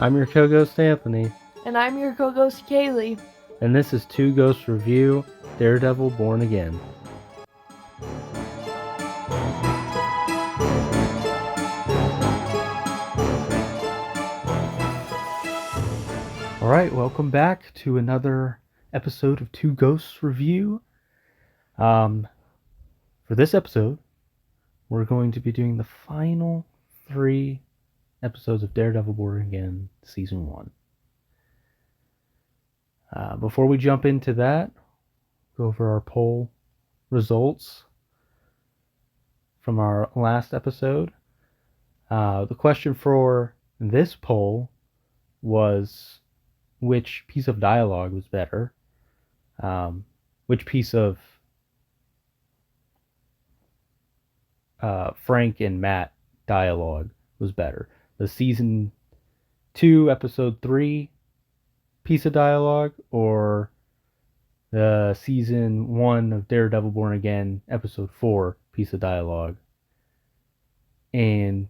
I'm your co-ghost Anthony, And I'm your co-ghost Kaylee. and this is Two Ghosts Review Daredevil Born Again. Alright, welcome back to another episode of Two Ghosts Review. For this episode, we're going to be doing the final 3 episodes of Daredevil Born Again Season 1. Before we jump into that, go over our poll results from our last episode. The question for this poll was which piece of dialogue was better, which piece of Frank and Matt dialogue was better. The Season 2, Episode 3 piece of dialogue, or the Season 1 of Daredevil Born Again, Episode 4 piece of dialogue. And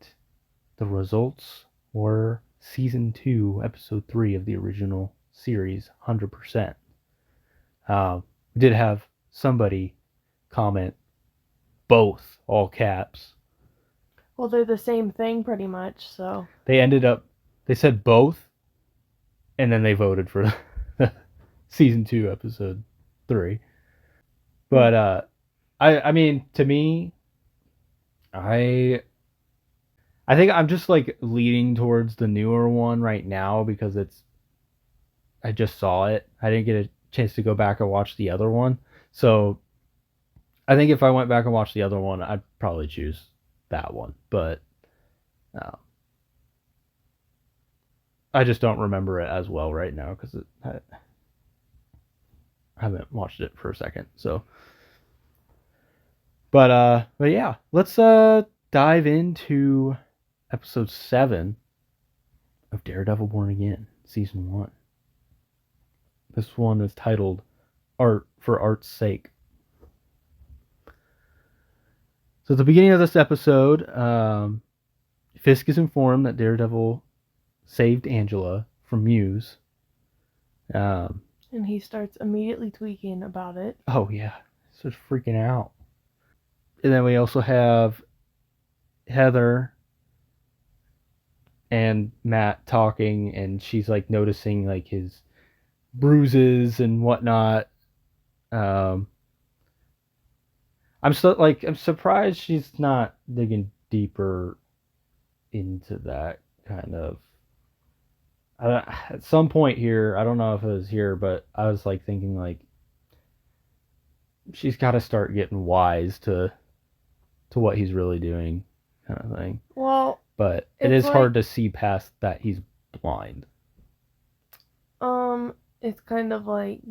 the results were Season 2, Episode 3 of the original series, 100%. We did have somebody comment both, all caps. Well, they're the same thing pretty much, so. They said both, and then they voted for Season 2, Episode 3. But, I mean, to me, I think I'm just like leaning towards the newer one right now because I just saw it. I didn't get a chance to go back and watch the other one. So I think if I went back and watched the other one, I'd probably choose that one. But I just don't remember it as well right now because I haven't watched it for a second. So, but yeah, let's dive into episode 7 of Daredevil Born Again, season 1. This one is titled Art for Art's Sake. So at the beginning of this episode, Fisk is informed that Daredevil saved Angela from Muse. And he starts immediately tweaking about it. Oh yeah, he's just freaking out. And then we also have Heather and Matt talking, and she's like noticing like his bruises and whatnot. I'm surprised she's not digging deeper into that kind of. At some point here, I don't know if it was here, but I was like thinking like she's got to start getting wise to what he's really doing, kind of thing. Well, but it is hard to see past that he's blind. It's kind of like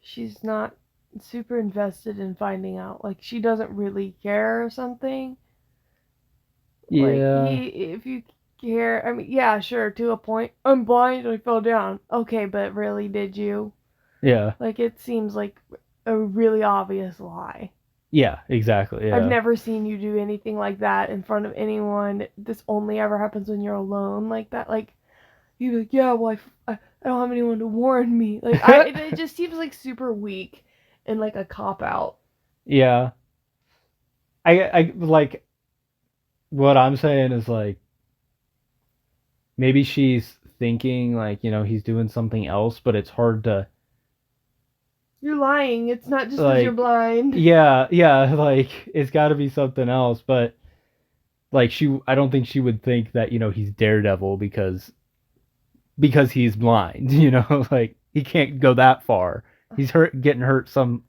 she's not super invested in finding out. Like, she doesn't really care or something. Yeah. Like, if you care, I mean, yeah, sure, to a point. I'm blind, I fell down. Okay, but really, did you? Yeah. Like, it seems like a really obvious lie. Yeah, exactly. Yeah. I've never seen you do anything like that in front of anyone. This only ever happens when you're alone like that. Like, you'd be like, yeah, well, I don't have anyone to warn me. Like, it just seems like super weak and like a cop-out. Yeah. I like, what I'm saying is like, maybe she's thinking like, he's doing something else, but it's hard to. You're lying. It's not just because you're blind. Yeah, like, it's got to be something else, but like, I don't think she would think that, he's Daredevil because he's blind, like, he can't go that far. He's getting hurt some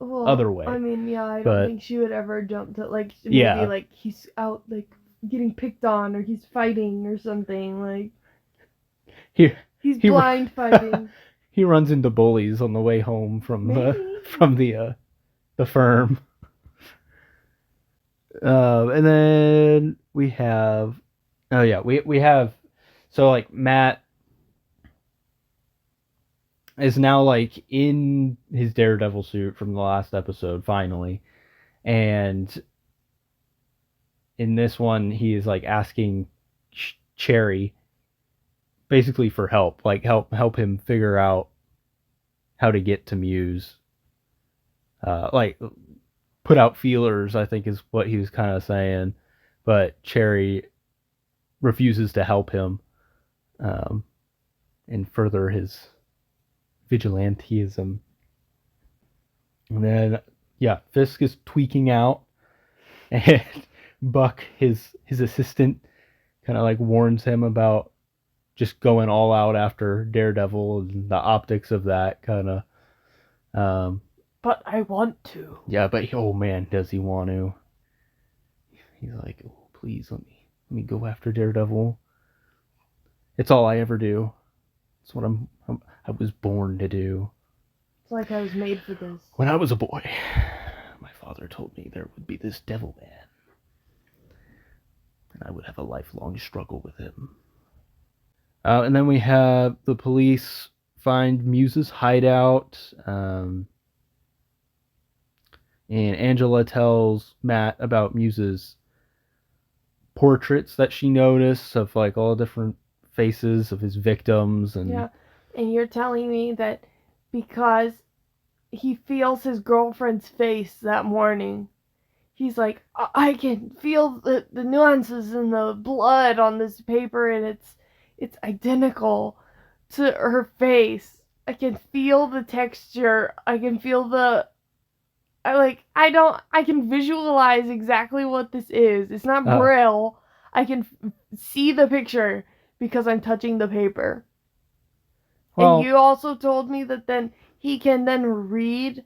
other way. I mean, yeah, I don't think she would ever jump to, like, maybe, like, he's out, like, getting picked on, or he's fighting or something, like, he's blind fighting. He runs into bullies on the way home from the firm. And then we have, we have, so like Matt is now like in his Daredevil suit from the last episode finally, and in this one, he is like asking Cherry basically for help, like help him figure out how to get to Muse. Like put out feelers, I think is what he was kind of saying, but Cherry refuses to help him um, and further his vigilantism. And then, yeah, Fisk is tweaking out, and Buck, his assistant, kind of like warns him about just going all out after Daredevil and the optics of that kind of. But I want to. Yeah, but oh man, does he want to? He's like, oh, please let me go after Daredevil. It's all I ever do. It's what I was born to do. It's like I was made for this. When I was a boy, my father told me there would be this devil man, and I would have a lifelong struggle with him. And then we have the police find Muse's hideout, and Angela tells Matt about Muse's portraits that she noticed of like all different faces of his victims, and Yeah, and you're telling me that because he feels his girlfriend's face that morning, he's like, I can feel the nuances in the blood on this paper, and it's identical to her face. I can feel the texture. I can feel I can visualize exactly what this is. It's not Braille. I can see the picture because I'm touching the paper. Well, and you also told me that then he can then read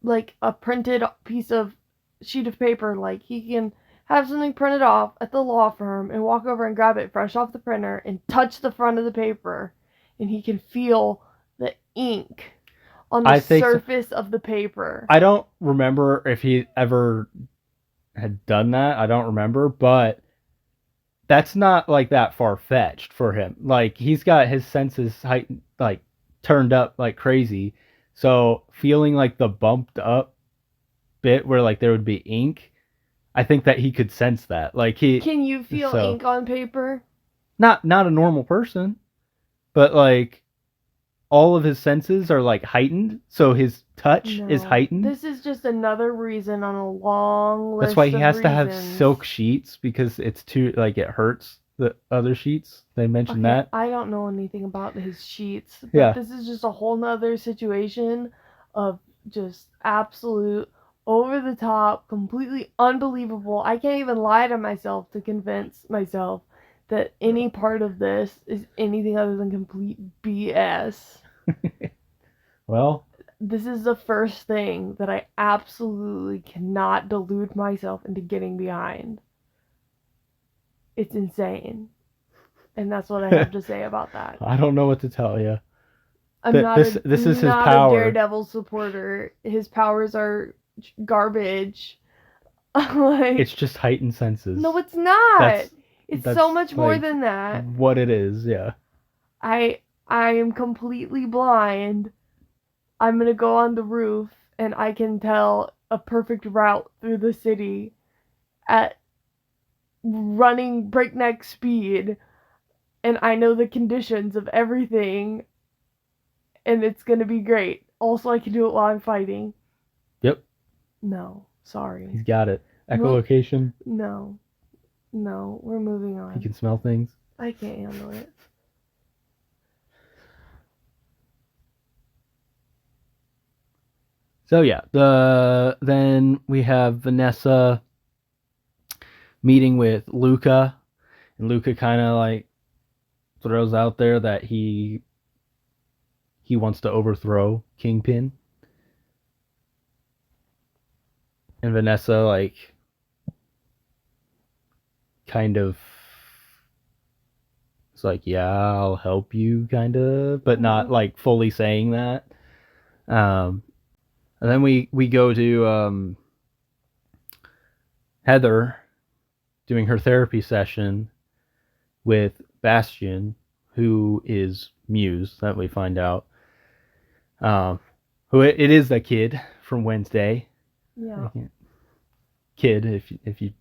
like a printed piece of sheet of paper. Like he can have something printed off at the law firm and walk over and grab it fresh off the printer and touch the front of the paper, and he can feel the ink on the surface of the paper. I don't remember if he ever had done that. I don't remember, but that's not like that far-fetched for him. Like he's got his senses heightened, like turned up like crazy. So feeling like the bumped up bit where like there would be ink, I think that he could sense that. Like he Can you feel ink on paper? Not a normal person, but like all of his senses are like heightened, so his touch is heightened. This is just another reason on a long list. That's why he has to have silk sheets, because it's too like it hurts the other sheets. They mentioned that. I don't know anything about his sheets, but this is just a whole nother situation of just absolute over the top, completely unbelievable. I can't even lie to myself to convince myself that any part of this is anything other than complete BS. Well, this is the first thing that I absolutely cannot delude myself into getting behind. It's insane. And that's what I have to say about that. I don't know what to tell you. This is his power. A Daredevil supporter. His powers are garbage. Like, it's just heightened senses. No, it's not. It's so much more than that. What it is, yeah. I am completely blind. I'm gonna go on the roof and I can tell a perfect route through the city at running breakneck speed, and I know the conditions of everything, and it's gonna be great. Also, I can do it while I'm fighting. Yep. No, sorry. He's got it. Echolocation. No, we're moving on. He can smell things. I can't handle it. So yeah, then we have Vanessa meeting with Luca, and Luca kind of like throws out there that he wants to overthrow Kingpin, and Vanessa like kind of is like, yeah, I'll help you, kind of, but not like fully saying that. And then we go to Heather doing her therapy session with Bastion, who is Muse, that we find out. Who it is the kid from Wednesday. Yeah. Kid, if you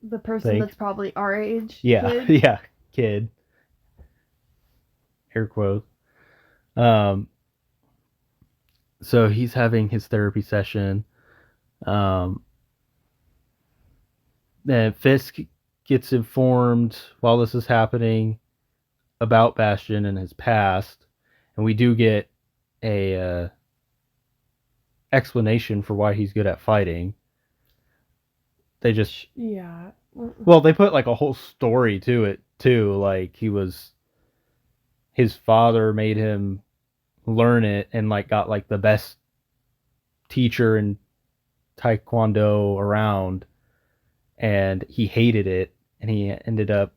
The person think. that's probably our age. Yeah, Kid. yeah, kid. Air quotes. Um, so he's having his therapy session. Um, and Fisk gets informed while this is happening about Bastion and his past, and we do get a explanation for why he's good at fighting. They just Yeah. well, they put like a whole story to it too. Like his father made him learn it and like got like the best teacher in taekwondo around, and he hated it, and he ended up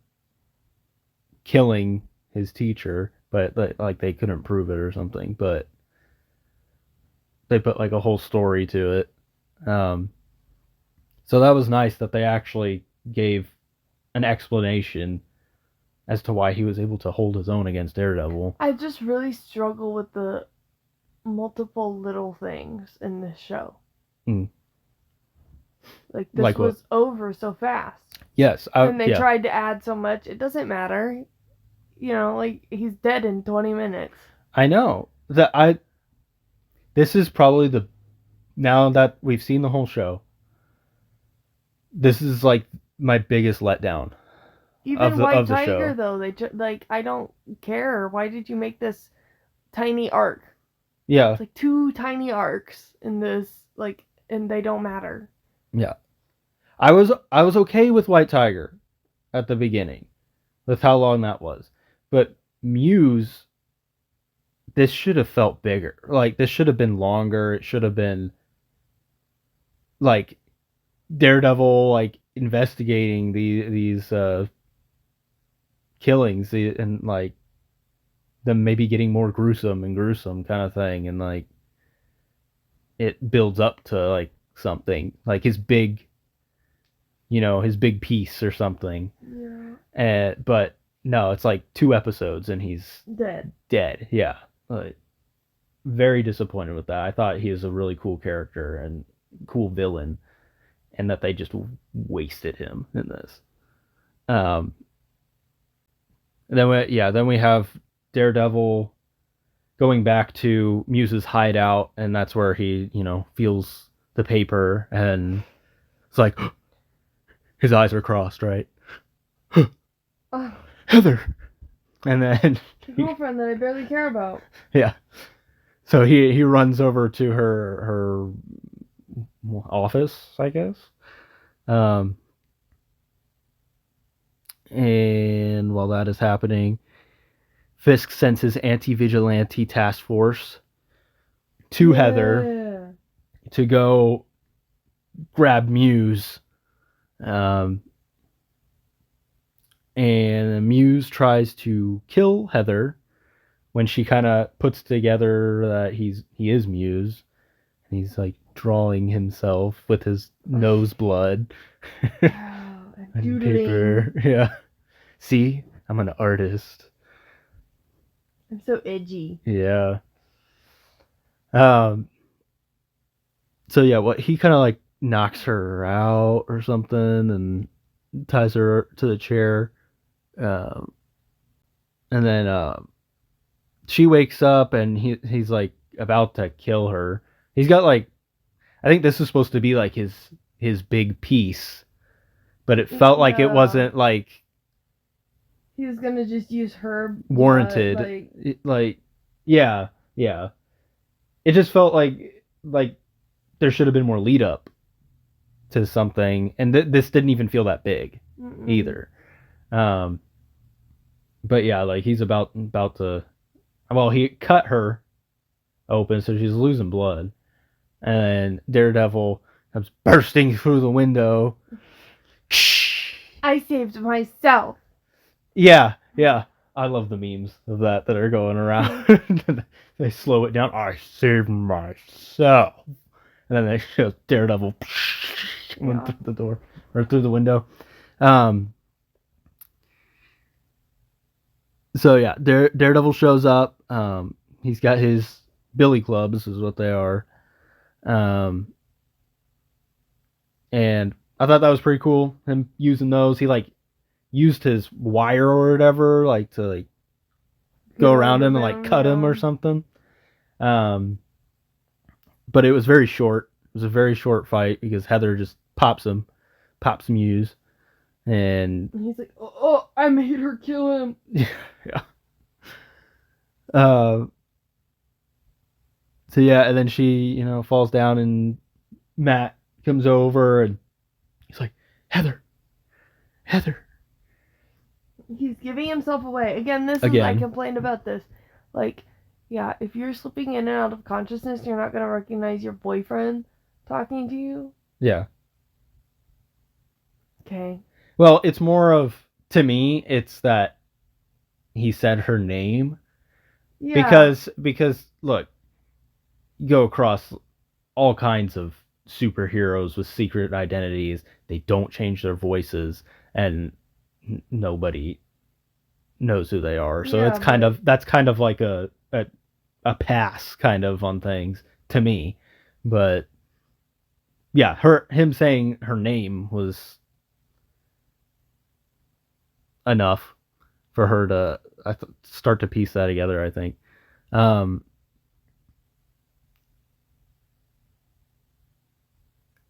killing his teacher, but like they couldn't prove it or something. But they put like a whole story to it. Um, so that was nice that they actually gave an explanation as to why he was able to hold his own against Daredevil. I just really struggle with the multiple little things in this show. Mm. Like this Like was what? over so fast. Yes, And they yeah. tried to add so much. It doesn't matter. You know, like he's dead in 20 minutes. I know that I. This is probably the now that we've seen the whole show. This is like my biggest letdown Even White of the Tiger show. though, like I don't care. Why did you make this tiny arc? Yeah, It's like 2 tiny arcs in this, like, and they don't matter. yeah. I was okay with White Tiger at the beginning, with how long that was, but Muse, this should have felt bigger. Like this should have been longer. It should have been like Daredevil, like investigating these killings and like them maybe getting more gruesome and gruesome kind of thing, and like it builds up to like something like his big, his big piece or something. Yeah. But no, it's like 2 episodes and he's Dead. dead. Yeah, like, very disappointed with that. I thought he was a really cool character and cool villain, and that they just wasted him in this. Um, then we have Daredevil going back to Muse's hideout, and that's where he, feels the paper, and it's like his eyes are crossed, right? Oh, Heather, and then the girlfriend that I barely care about. yeah, so he runs over to her office, I guess. Um, and while that is happening, Fisk sends his anti-vigilante task force to Heather to go grab Muse. And Muse tries to kill Heather when she kind of puts together that he is Muse, and he's like drawing himself with his nose blood And paper. Yeah, see, I'm an artist. I'm so edgy. Yeah. So yeah, what he kind of like knocks her out or something and ties her to the chair. Um, and then she wakes up and he's like about to kill her. He's got like, I think this is supposed to be like his big piece, but it felt like it wasn't like he was gonna just use her warranted. blood, like yeah, yeah. It just felt like there should have been more lead up to something, and this didn't even feel that big either. But yeah, like he's about to. Well, he cut her open, so she's losing blood, and Daredevil comes bursting through the window. I saved myself. Yeah, yeah. I love the memes of that are going around. They slow it down. I saved myself, and then they show Daredevil went through the door or through the window. So yeah, Daredevil shows up. He's got his billy clubs, is what they are. And I thought that was pretty cool. Him using those, he like used his wire or whatever, like to like go Get around rid him of and like cut him yeah. or something. Um, but it was very short. It was a very short fight because Heather just pops Muse, and And he's like, oh, I made her kill him. yeah. Uh, so yeah, and then she, falls down, and Matt comes over, and he's like, Heather, Heather, He's giving himself away. Again, I again. complained about this. Like, yeah, if you're slipping in and out of consciousness, you're not going to recognize your boyfriend talking to you. Yeah. Okay. Well, it's more of, to me, it's that he said her name Yeah. because look, you go across all kinds of superheroes with secret identities. They don't change their voices, and nobody knows who they are. So Yeah, it's kind but of that's kind of like a pass kind of on things to me. But yeah, him saying her name was enough for her to start to piece that together, I think. Um,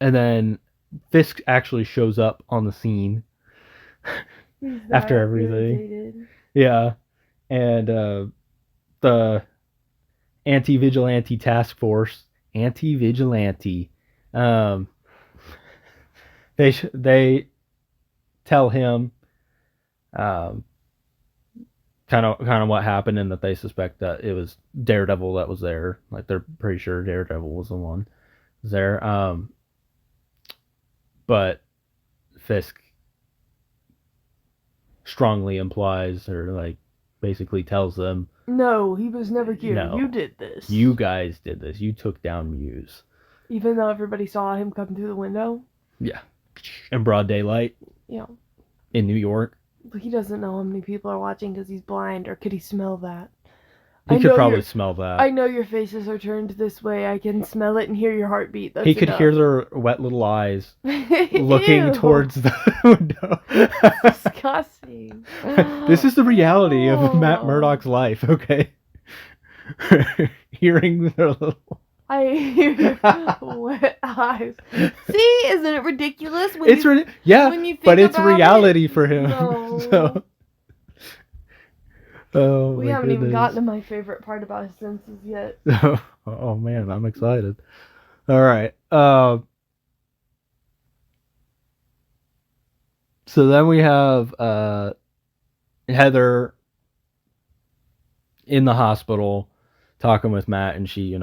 and then Fisk actually shows up on the scene he's after that everything. irritated. Yeah, and the anti-vigilante task force, anti-vigilante, um, they tell him um, kind of what happened, and that they suspect that it was Daredevil that was there. Like they're pretty sure Daredevil was the one there. But Fisk strongly implies, or like basically tells them, No, he was never here. You no, did this. you guys did this. You took down Muse. Even though everybody saw him come through the window. Yeah, in broad daylight. Yeah. In New York. But he doesn't know how many people are watching because he's blind, or could he smell that? He could probably smell that. I know your faces are turned this way. I can smell it and hear your heartbeat. That's he could enough. hear their wet little eyes looking towards the window. Disgusting. This is the reality of Matt Murdock's life, okay? Hearing their little... I hear wet eyes. See, isn't it ridiculous? When it's yeah, when you think but it's reality it? for him. No. So... Oh, we haven't even gotten to my favorite part about his senses yet. Oh man, I'm excited. All right. So then we have Heather in the hospital talking with Matt, and she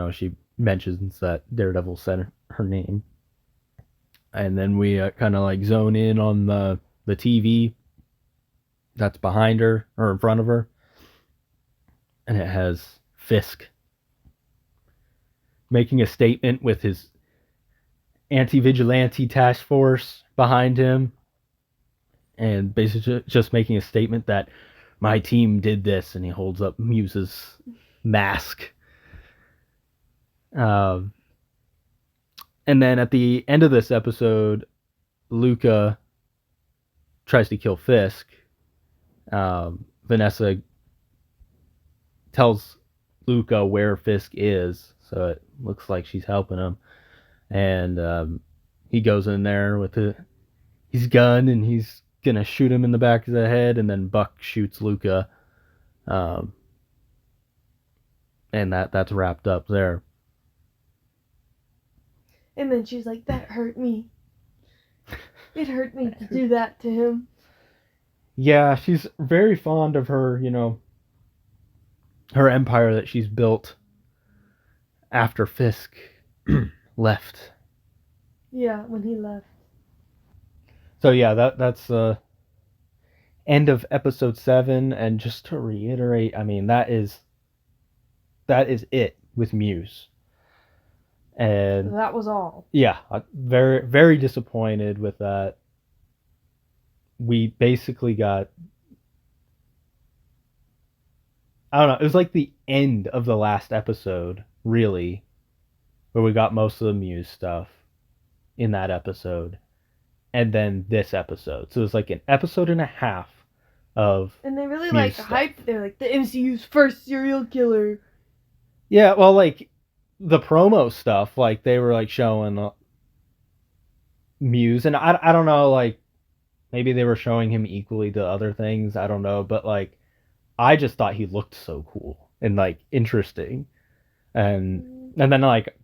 mentions that Daredevil said her name, and then we kind of like zone in on the TV that's behind her or in front of her, and it has Fisk making a statement with his anti-vigilante task force behind him, and basically just making a statement that my team did this, and he holds up Muse's mask. And then at the end of this episode, Luca tries to kill Fisk. Vanessa tells Luca where Fisk is, so it looks like she's helping him. And he goes in there with his gun, and he's gonna shoot him in the back of the head, and then Buck shoots Luca. And that's wrapped up there. And then she's like, that hurt me. It hurt me to do that to him. Yeah, she's very fond of her, her empire that she's built after Fisk left. Yeah, when he left. So yeah, that's end of episode 7, and just to reiterate, I mean that is it with Muse. And that was all. Yeah, very very disappointed with that. We basically got, I don't know, it was like the end of the last episode, really, where we got most of the Muse stuff in that episode. and then this episode. So it's like an episode and a half of And they really Muse like stuff. hyped. They're like the MCU's first serial killer. Yeah, well, like the promo stuff, like they were like showing Muse, and I don't know, like maybe they were showing him equally to other things. I don't know, but like I just thought he looked so cool and like interesting, and then like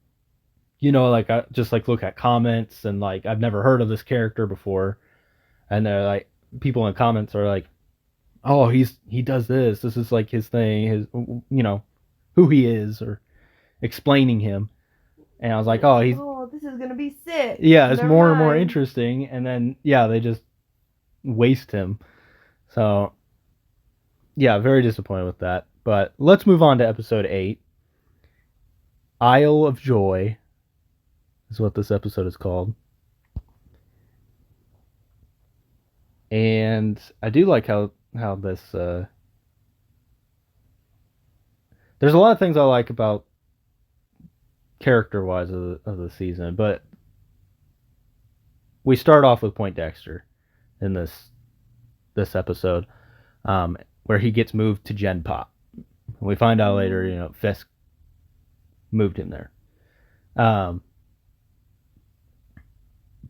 like I just like look at comments and like I've never heard of this character before, and they're like people in comments are like, oh he does this. This is like his thing. His who he is or explaining him. And I was like, oh, this is gonna be sick. yeah, it's Never more and more mind. interesting. And then yeah, they just waste him. So yeah, very disappointed with that. But let's move on to episode 8. Isle of Joy is what this episode is called. And I do like how this there's a lot of things I like about character wise of the season, but we start off with Point Dexter in this episode, where he gets moved to Gen Pop. And we find out later, Fisk moved him there.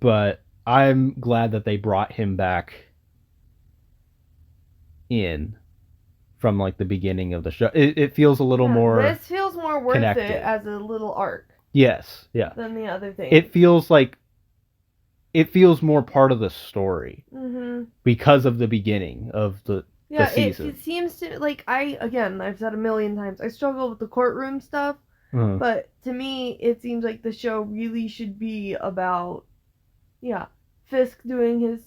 But I'm glad that they brought him back in from like the beginning of the show. It feels a little more. This feels more worth connected. it as a little arc. Yes, yeah. Than the other thing. It feels more part of the story because of the beginning of the season. It seems to like I've said a million times I struggle with the courtroom stuff, but to me it seems like the show really should be about Fisk doing his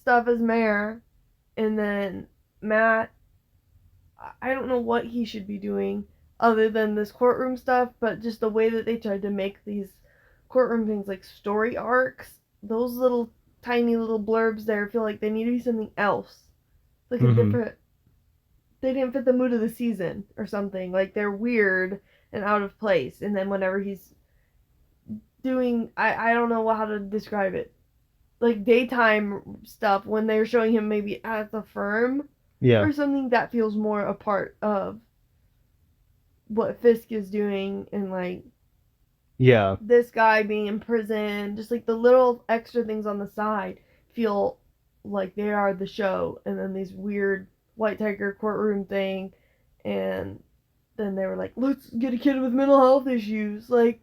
stuff as mayor, and then Matt, I don't know what he should be doing other than this courtroom stuff, but just the way that they tried to make these courtroom things like story arcs, those little tiny little blurbs there feel like they need to be something else. Like a different, they didn't fit the mood of the season or something. Like they're weird and out of place. And then whenever he's doing, I don't know how to describe it, like daytime stuff when they're showing him maybe at the firm or something, that feels more a part of what Fisk is doing, and like this guy being in prison, just like the little extra things on the side feel like they are the show. And then these weird White Tiger courtroom thing, and then they were like, let's get a kid with mental health issues. Like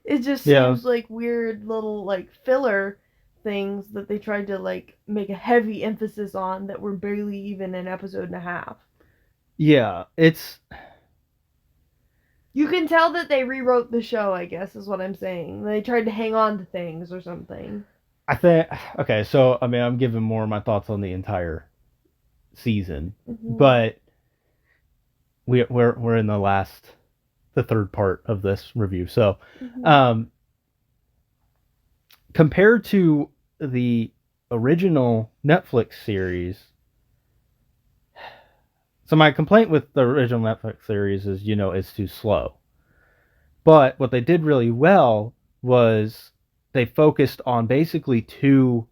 it just seems like weird little like filler things that they tried to like make a heavy emphasis on that were barely even an episode and a half. Yeah, it's, you can tell that they rewrote the show, I guess is what I'm saying. They tried to hang on to things or something. I think, okay, so I mean I'm giving more of my thoughts on the entire season, but we're in the third part of this review. So compared to the original Netflix series, so my complaint with the original Netflix series is, it's too slow. But what they did really well was they focused on basically two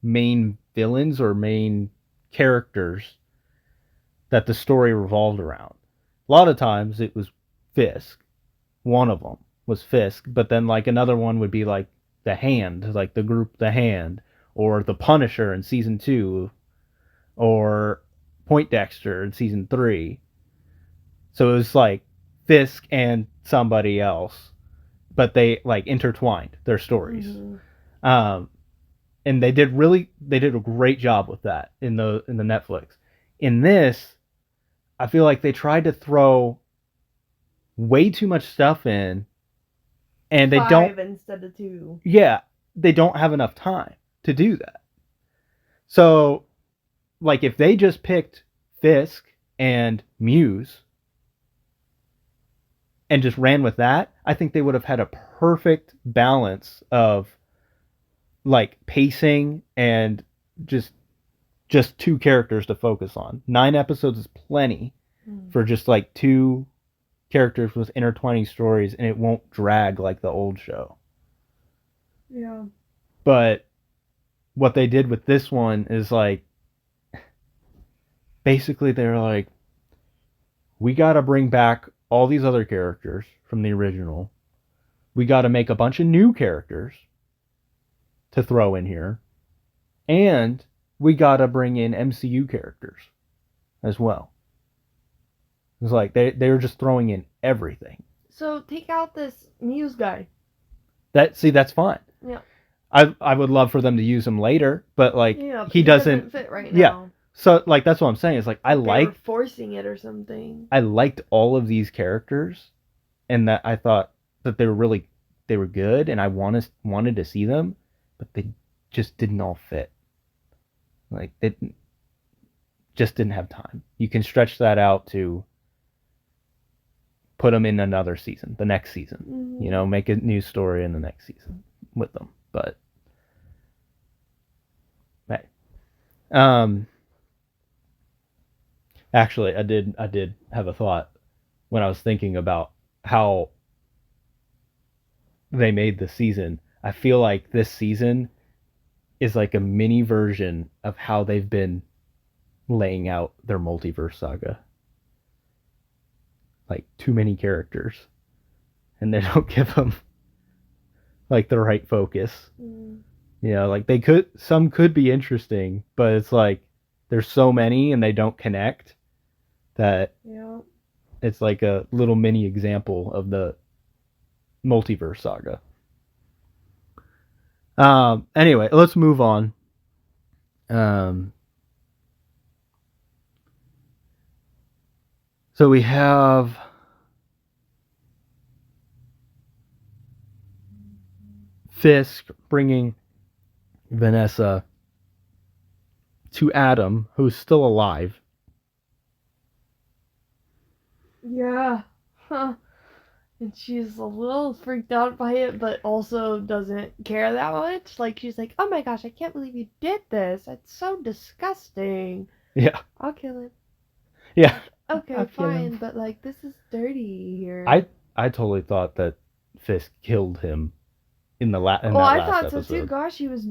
main villains or main characters that the story revolved around. A lot of times it was Fisk. One of them was Fisk, but then like another one would be like the Hand, like the group The Hand, or the Punisher in season 2, or Point Dexter in season 3. So it was like Fisk and somebody else, but they like intertwined their stories. And they did a great job with that in the Netflix. In this, I feel like they tried to throw way too much stuff in, and they don't, 5 instead of 2. Yeah, they don't have enough time to do that. So, like if they just picked Fisk and Muse and just ran with that, I think they would have had a perfect balance of like pacing and just two characters to focus on. 9 episodes is plenty for just like 2 characters with intertwining stories, and it won't drag like the old show. Yeah. But what they did with this one is like basically they're like, we got to bring back all these other characters from the original. We got to make a bunch of new characters to throw in here, and we got to bring in MCU characters as well. It's like they were just throwing in everything. So take out this Muse guy. That's fine. Yeah. I would love for them to use him later, but like But he doesn't fit right yeah. now. So like that's what I'm saying. It's like They were forcing it or something. I liked all of these characters, and that I thought that they were good, and I wanted to see them, but they just didn't all fit. Like they just didn't have time. You can stretch that out to put them in another season, the next season. Mm-hmm. You know, make a new story in the next season with them. But hey, actually, I did have a thought when I was thinking about how they made the season. I feel like this season is like a mini version of how they've been laying out their multiverse saga. Like too many characters, and they don't give them like the right focus. Mm. You know, like some could be interesting, but it's like there's so many and they don't connect that it's like a little mini example of the multiverse saga. Anyway, let's move on. So we have Fisk bringing Vanessa to Adam, who's still alive. Yeah. Huh. And she's a little freaked out by it, but also doesn't care that much. Like, she's like, oh my gosh, I can't believe you did this. That's so disgusting. Yeah. I'll kill him. Yeah. Okay, fine, but like, this is dirty here. I totally thought that Fisk killed him in the last I last thought episode. So too. Gosh, he was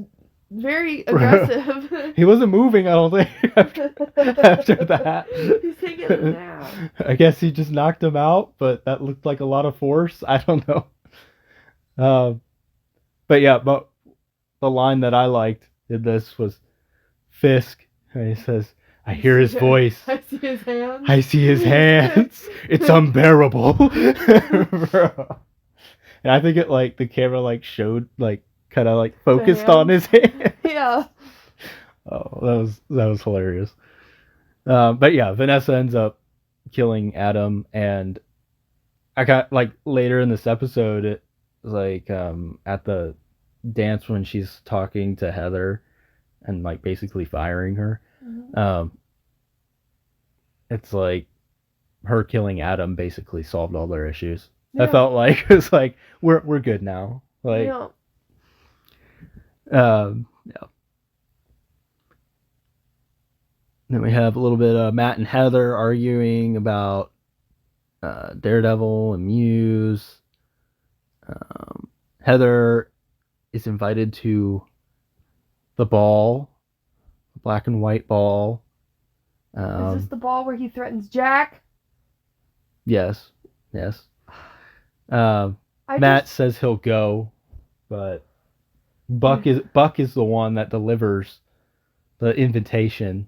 very aggressive. He wasn't moving, I don't think, after that. He's taking a nap. I guess he just knocked him out, but that looked like a lot of force. I don't know. But yeah, but the line that I liked in this was Fisk, and he says, I hear his voice. I see his hands. I see his hands. It's unbearable. And I think it like the camera like showed like kind of like focused on his hand. Yeah. Oh, that was hilarious. But yeah, Vanessa ends up killing Adam, and I got like later in this episode, it was like at the dance when she's talking to Heather and like basically firing her. Mm-hmm. It's like her killing Adam basically solved all their issues. Yeah. I felt like it's like we're good now. Like, yeah. Yeah. Then we have a little bit of Matt and Heather arguing about Daredevil and Muse. Heather is invited to the ball, the black and white ball. Is this the ball where he threatens Jack? Yes. Matt says he'll go, but Buck is the one that delivers the invitation.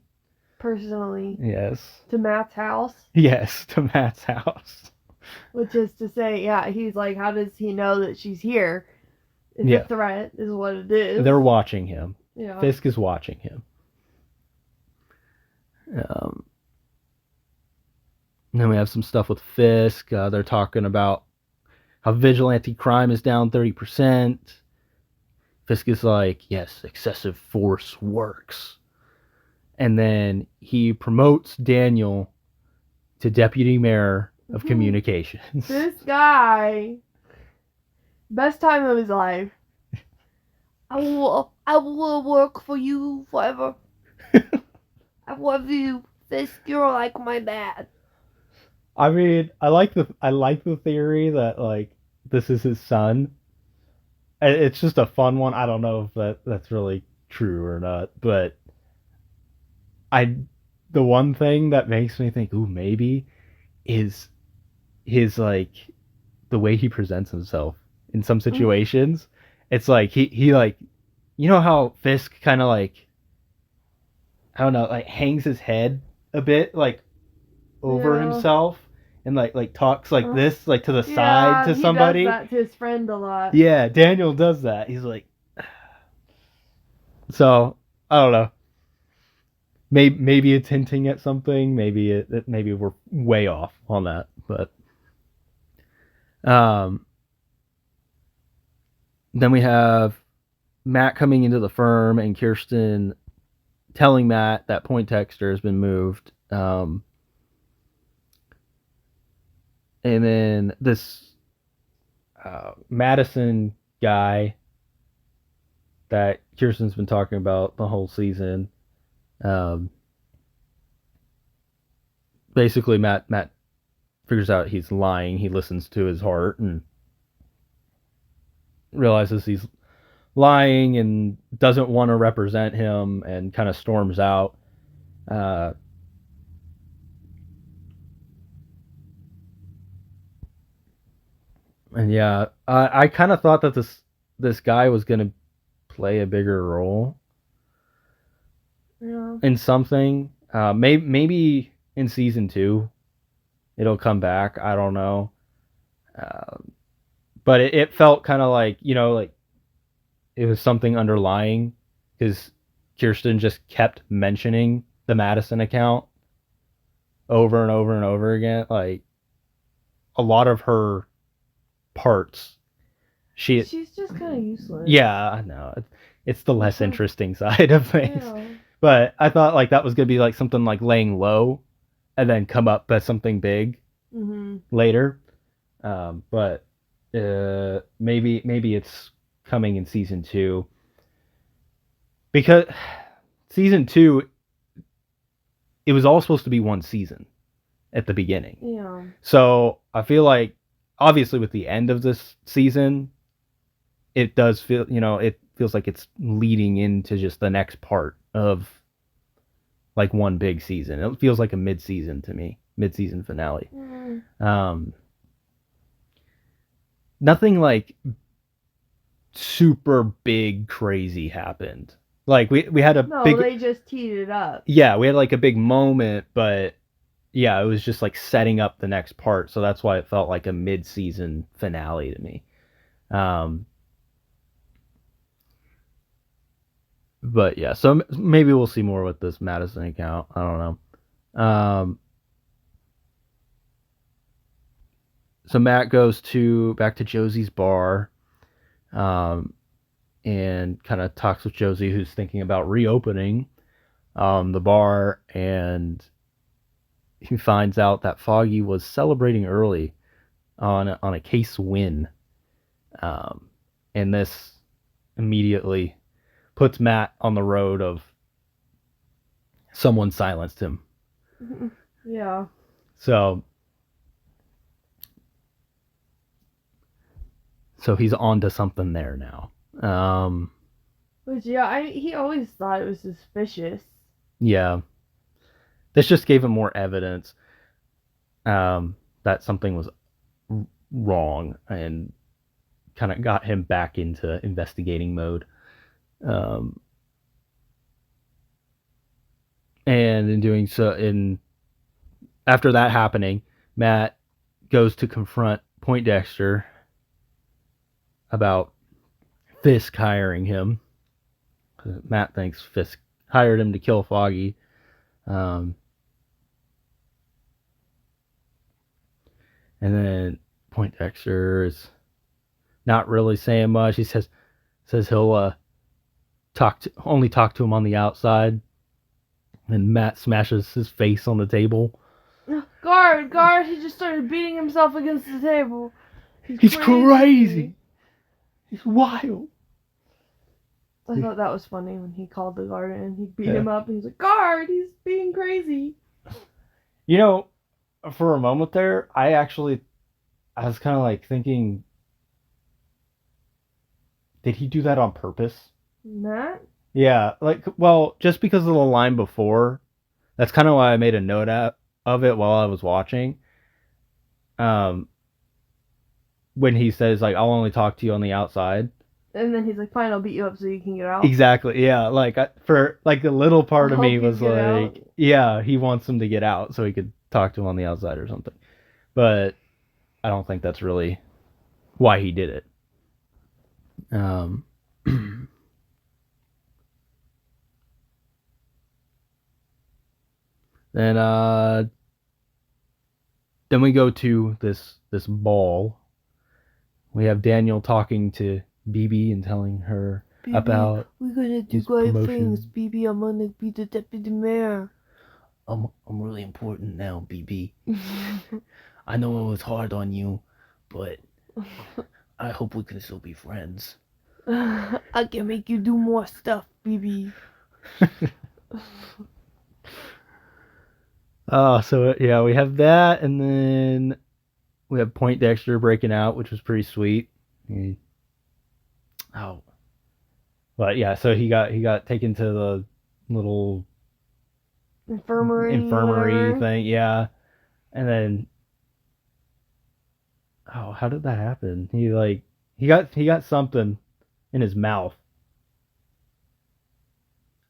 Personally. Yes. To Matt's house? Yes, to Matt's house. Which is to say, yeah, he's like, how does he know that she's here? It's a threat, is what it is. They're watching him. Yeah. Fisk is watching him. Then we have some stuff with Fisk. They're talking about how vigilante crime is down 30%. Fisk is like, yes, excessive force works. And then he promotes Daniel to deputy mayor of communications. This guy, best time of his life. I will work for you forever. I love you, Fisk. You're like my dad. I mean, I like the theory that like this is his son. It's just a fun one. I don't know if that's really true or not, but I the one thing that makes me think, ooh, maybe is his like the way he presents himself in some situations. It's like he like you know how Fisk kind of like I don't know like hangs his head a bit like over Yeah. himself and like talks like this like to the side Yeah, to he does somebody. that to his friend a lot. Yeah, Daniel does that. He's like so I don't know. Maybe it's hinting at something. Maybe we're way off on that. But um, then we have Matt coming into the firm and Kirsten telling Matt that Poindexter has been moved. And then this Madison guy that Kirsten's been talking about the whole season. Um, basically, Matt figures out he's lying. He listens to his heart and realizes he's lying and doesn't want to represent him and kind of storms out. Uh, and yeah, I kind of thought that this guy was gonna play a bigger role Yeah. in something. Maybe in season two it'll come back. I don't know. Uh, but it felt kind of like like it was something underlying because Kirsten just kept mentioning the Madison account over and over and over again. Like a lot of her parts. She's just kind of useless. Yeah, I know. It's the less interesting side of things. Yeah. But I thought like that was gonna be like something like laying low, and then come up as something big later. But maybe it's coming in season two because season two it was all supposed to be one season at the beginning. Yeah. So I feel like obviously with the end of this season it does feel it feels like it's leading into just the next part of like one big season. It feels like a mid-season to me, mid-season finale. um Nothing like super big crazy happened. Like we had a No, big they just teed it up. yeah, we had like a big moment, but yeah, it was just like setting up the next part, so that's why it felt like a mid-season finale to me. um But yeah, so maybe we'll see more with this Madison account. I don't know. So Matt goes back to Josie's bar, um, and kind of talks with Josie, who's thinking about reopening the bar, and he finds out that Foggy was celebrating early on a case win, um, and this immediately puts Matt on the road of someone silenced him. Yeah. So he's on to something there now. Which yeah, he always thought it was suspicious. Yeah, this just gave him more evidence that something was wrong and kind of got him back into investigating mode. Um, and in doing so, after that happening, Matt goes to confront Poindexter about Fisk hiring him. Matt thinks Fisk hired him to kill Foggy. Um, and then Poindexter is not really saying much. He says he'll only talk to him on the outside. And Matt smashes his face on the table. Guard! He just started beating himself against the table. He's crazy. He's wild. I thought that was funny when he called the guard and he beat him up and he's like, guard, he's being crazy. You know, for a moment there, I was kind of like thinking, did he do that on purpose? Matt? Yeah, like, well, just because of the line before, that's kind of why I made a note of it while I was watching. Um, when he says like, "I'll only talk to you on the outside." And then he's like, "Fine, I'll beat you up so you can get out." Exactly. Yeah. Like for like a little I'll part of me help you was get out. like, yeah, he wants him to get out so he could talk to him on the outside or something. But I don't think that's really why he did it. Um, then then we go to this ball. We have Daniel talking to BB and telling her BB, about we're gonna do his great things. promotion. BB, I'm gonna be the deputy mayor. I'm really important now, BB. I know it was hard on you, but I hope we can still be friends. I can make you do more stuff, BB. So yeah, we have that, and then we have Point Dexter breaking out, which was pretty sweet. Oh, But yeah, so he got taken to the little Infirmary, infirmary whatever. thing, yeah. And then how did that happen? He got something in his mouth.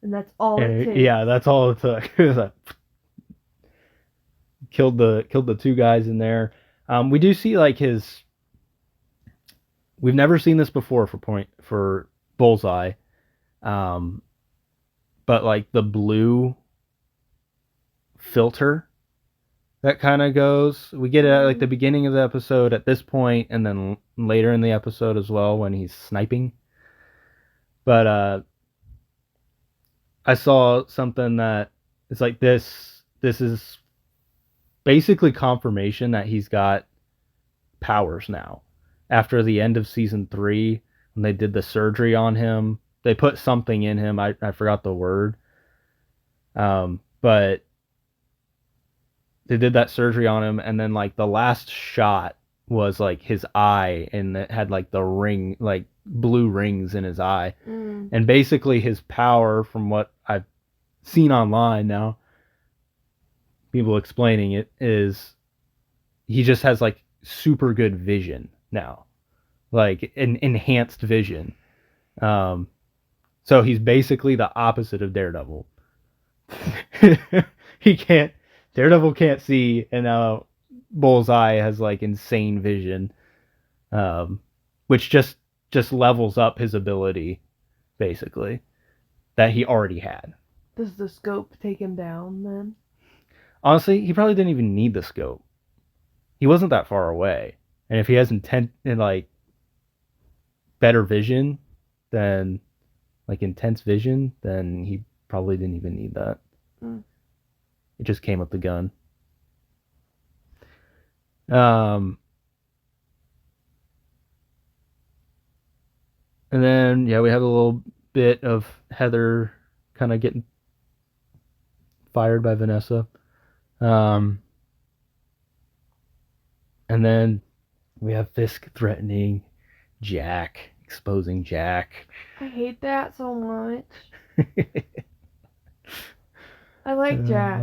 And that's all it And takes. yeah, that's all it took. It was like, killed the two guys in there. We do see like his. We've never seen this before for Bullseye, um, but like the blue filter that kind of goes. We get it at like the beginning of the episode at this point, and then later in the episode as well when he's sniping. But I saw something that it's like this. This is basically confirmation that he's got powers now. After the end of season 3, when they did the surgery on him, they put something in him. I forgot the word. But they did that surgery on him, and then like the last shot was like his eye, and it had like the ring, like blue rings in his eye. And basically his power, from what I've seen online now, people explaining it, is he just has like super good vision now, like an enhanced vision. Um, so he's basically the opposite of Daredevil. he can't. Daredevil can't see, and now Bullseye has like insane vision, um, which just levels up his ability, basically, that he already had. Does the scope take him down then? Honestly, he probably didn't even need the scope. He wasn't that far away, and if he has intent and like better vision, then like intense vision, then he probably didn't even need that. Mm. It just came with the gun. Um, and then yeah, we have a little bit of Heather kind of getting fired by Vanessa. Um, and then we have Fisk threatening Jack, exposing Jack. I hate that so much. I like Jack.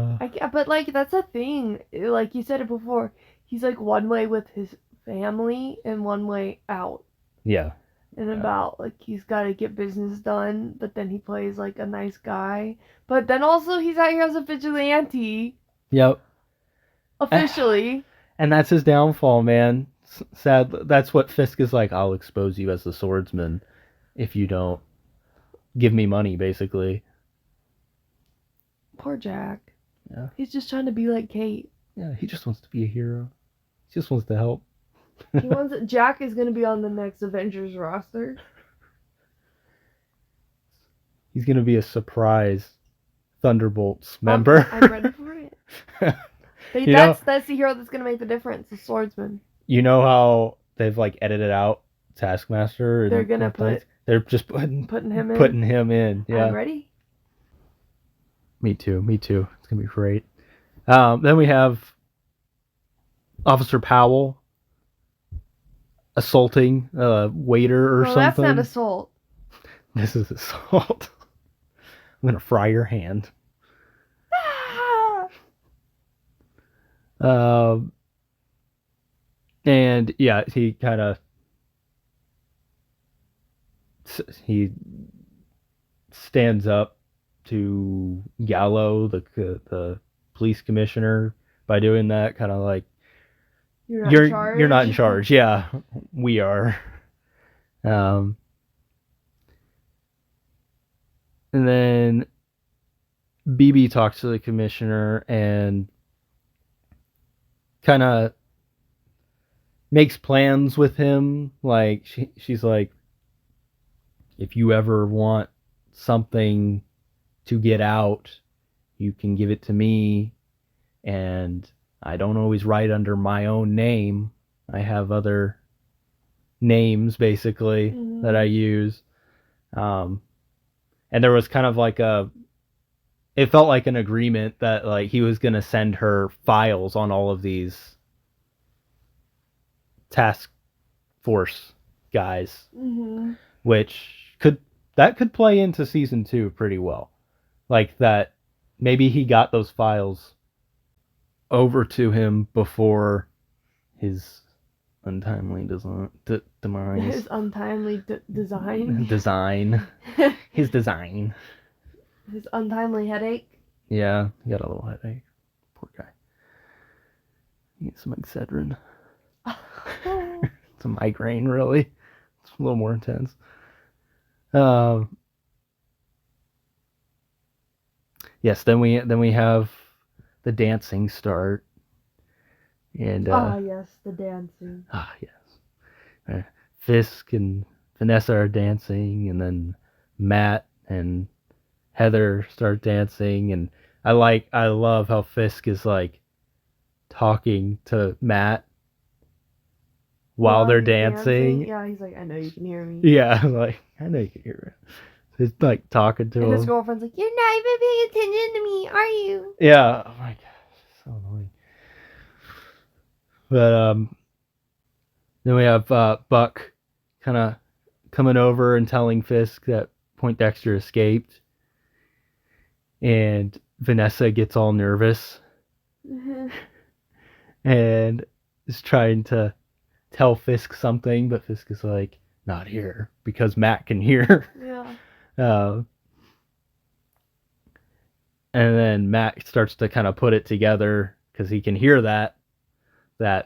But like that's a thing. Like you said it before. He's like one way with his family and one way out. Yeah. And about like he's got to get business done, but then he plays like a nice guy. But then also he's out here as a vigilante. Yep. Officially. And that's his downfall, man. Sad. That's what Fisk is like. I'll expose you as the swordsman if you don't give me money, basically. Poor Jack. Yeah. He's just trying to be like Kate. Yeah, he just wants to be a hero. He just wants to help. Jack is gonna be on the next Avengers roster. He's gonna be a surprise Thunderbolts member. I'm ready for it. That's the hero that's gonna make the difference. The swordsman. You know how they've like edited out Taskmaster? They're just putting him in. Yeah. I'm ready. Me too. It's gonna be great. Then we have Officer Powell assaulting a waiter or something. That's not assault. This is assault. I'm gonna fry your hand. Ah! Um, and yeah, he kind of he stands up to Gallo, the police commissioner, by doing that. Kind of like You're not in you're not in charge. charge. Yeah, we are. Um, and then BB talks to the commissioner and kind of makes plans with him. Like she's like, if you ever want something to get out, you can give it to me. And I don't always write under my own name. I have other names basically that I use. Um, and there was kind of like it felt like an agreement that like he was going to send her files on all of these task force guys, Mm-hmm. which could play into season 2 pretty well. Like that maybe he got those files over to him before his untimely demise. His untimely design. Design. His design. His untimely headache. Yeah, he got a little headache. Poor guy. He needs some Excedrin. It's a migraine, really. It's a little more intense. Yes, then we have the dancing start. And Yes, the dancing. yes. Fisk and Vanessa are dancing, and then Matt and Heather start dancing, and I love how Fisk is like talking to Matt while they're he's dancing. Yeah, he's like, I know you can hear me. Yeah, like I know you can hear it. He's like talking to And his him. girlfriend's like, you're not even paying attention to me, are you? Yeah. Oh my gosh, so annoying. But then we have Buck kind of coming over and telling Fisk that Poindexter escaped, and Vanessa gets all nervous and is trying to tell Fisk something, but Fisk is like, not here, because Matt can hear. Yeah. And then Matt starts to kind of put it together because he can hear that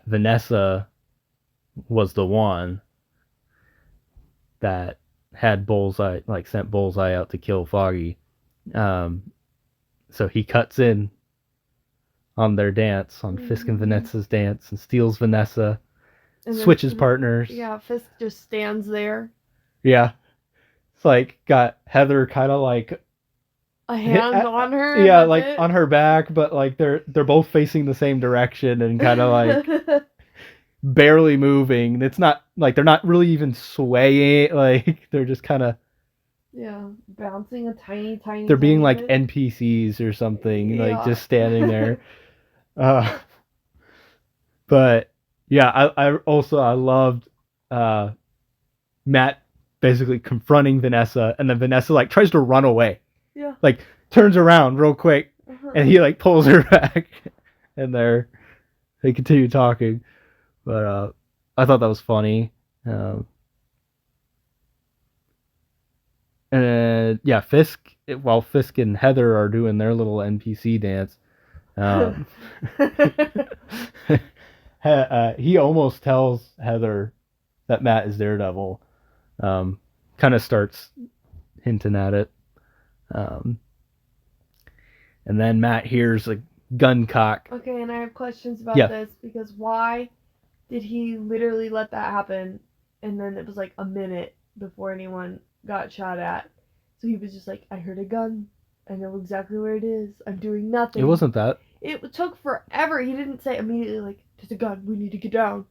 Vanessa was the one that had Bullseye, like sent Bullseye out to kill Foggy. So he cuts in on their dance, on Fisk and Vanessa's dance, and steals Vanessa, And then switches partners. Yeah, Fisk just stands there. Yeah. It's like got Heather kind of like A hand on her. yeah, like on her back, but like they're both facing the same direction and kind of like barely moving. It's not like they're not really even swaying, like they're just kind of bouncing a tiny they're being tiny like bit. NPCs or something, like Yeah. just standing there. But yeah, I loved Matt basically confronting Vanessa, and then Vanessa like tries to run away. Yeah. Like turns around real quick, and he like pulls her back, and they continue talking. But I thought that was funny. And yeah, while Fisk and Heather are doing their little NPC dance, he almost tells Heather that Matt is Daredevil. Kind of starts hinting at it. And then Matt hears a gun cock. Okay, and I have questions about Yeah. this because why did he literally let that happen and then it was like a minute before anyone got shot at? So he was just like, I heard a gun. I know exactly where it is. I'm doing nothing. It wasn't that. It took forever. He didn't say immediately like, there's a gun. We need to get down.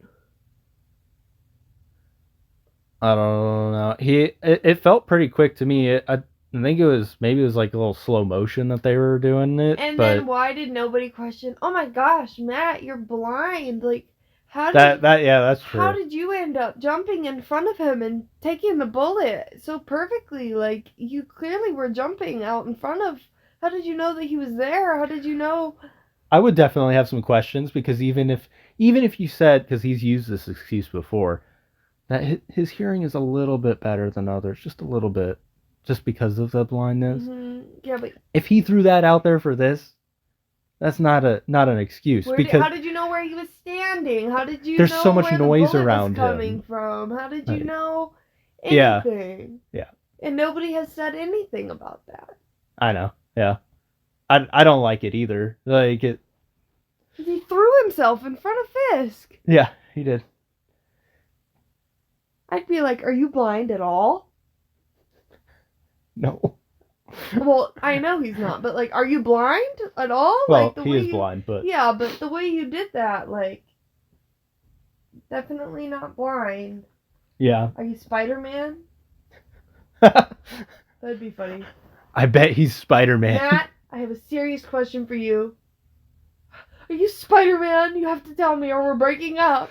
I don't know. It felt pretty quick to me. I think it was like a little slow motion that they were doing it. And but then why did nobody question, oh my gosh, Matt, you're blind. Like, That's true. How did you end up jumping in front of him and taking the bullet so perfectly? Like, you clearly were jumping out in front of. How did you know that he was there? How did you know? I would definitely have some questions because even if you said, because he's used this excuse before, that his hearing is a little bit better than others, just a little bit, just because of the blindness. Yeah, but If he threw that out there for this, that's not an excuse because how did you know where he was standing? How did you there's know so much where noise the bullet around was coming him. from? How did you Right. know Yeah. anything? Yeah. And nobody has said anything about that. I know. Yeah. I don't like it either. Like it. He threw himself in front of Fisk. Yeah, he did. I'd be like, are you blind at all? No. Well, I know he's not, but like, are you blind at all? Well, Like the he way is you, blind, but yeah, but the way you did that, like, definitely not blind. yeah. Are you Spider-Man? That'd be funny. I bet he's Spider-Man. Matt, I have a serious question for you. Are you Spider-Man? You have to tell me or we're breaking up.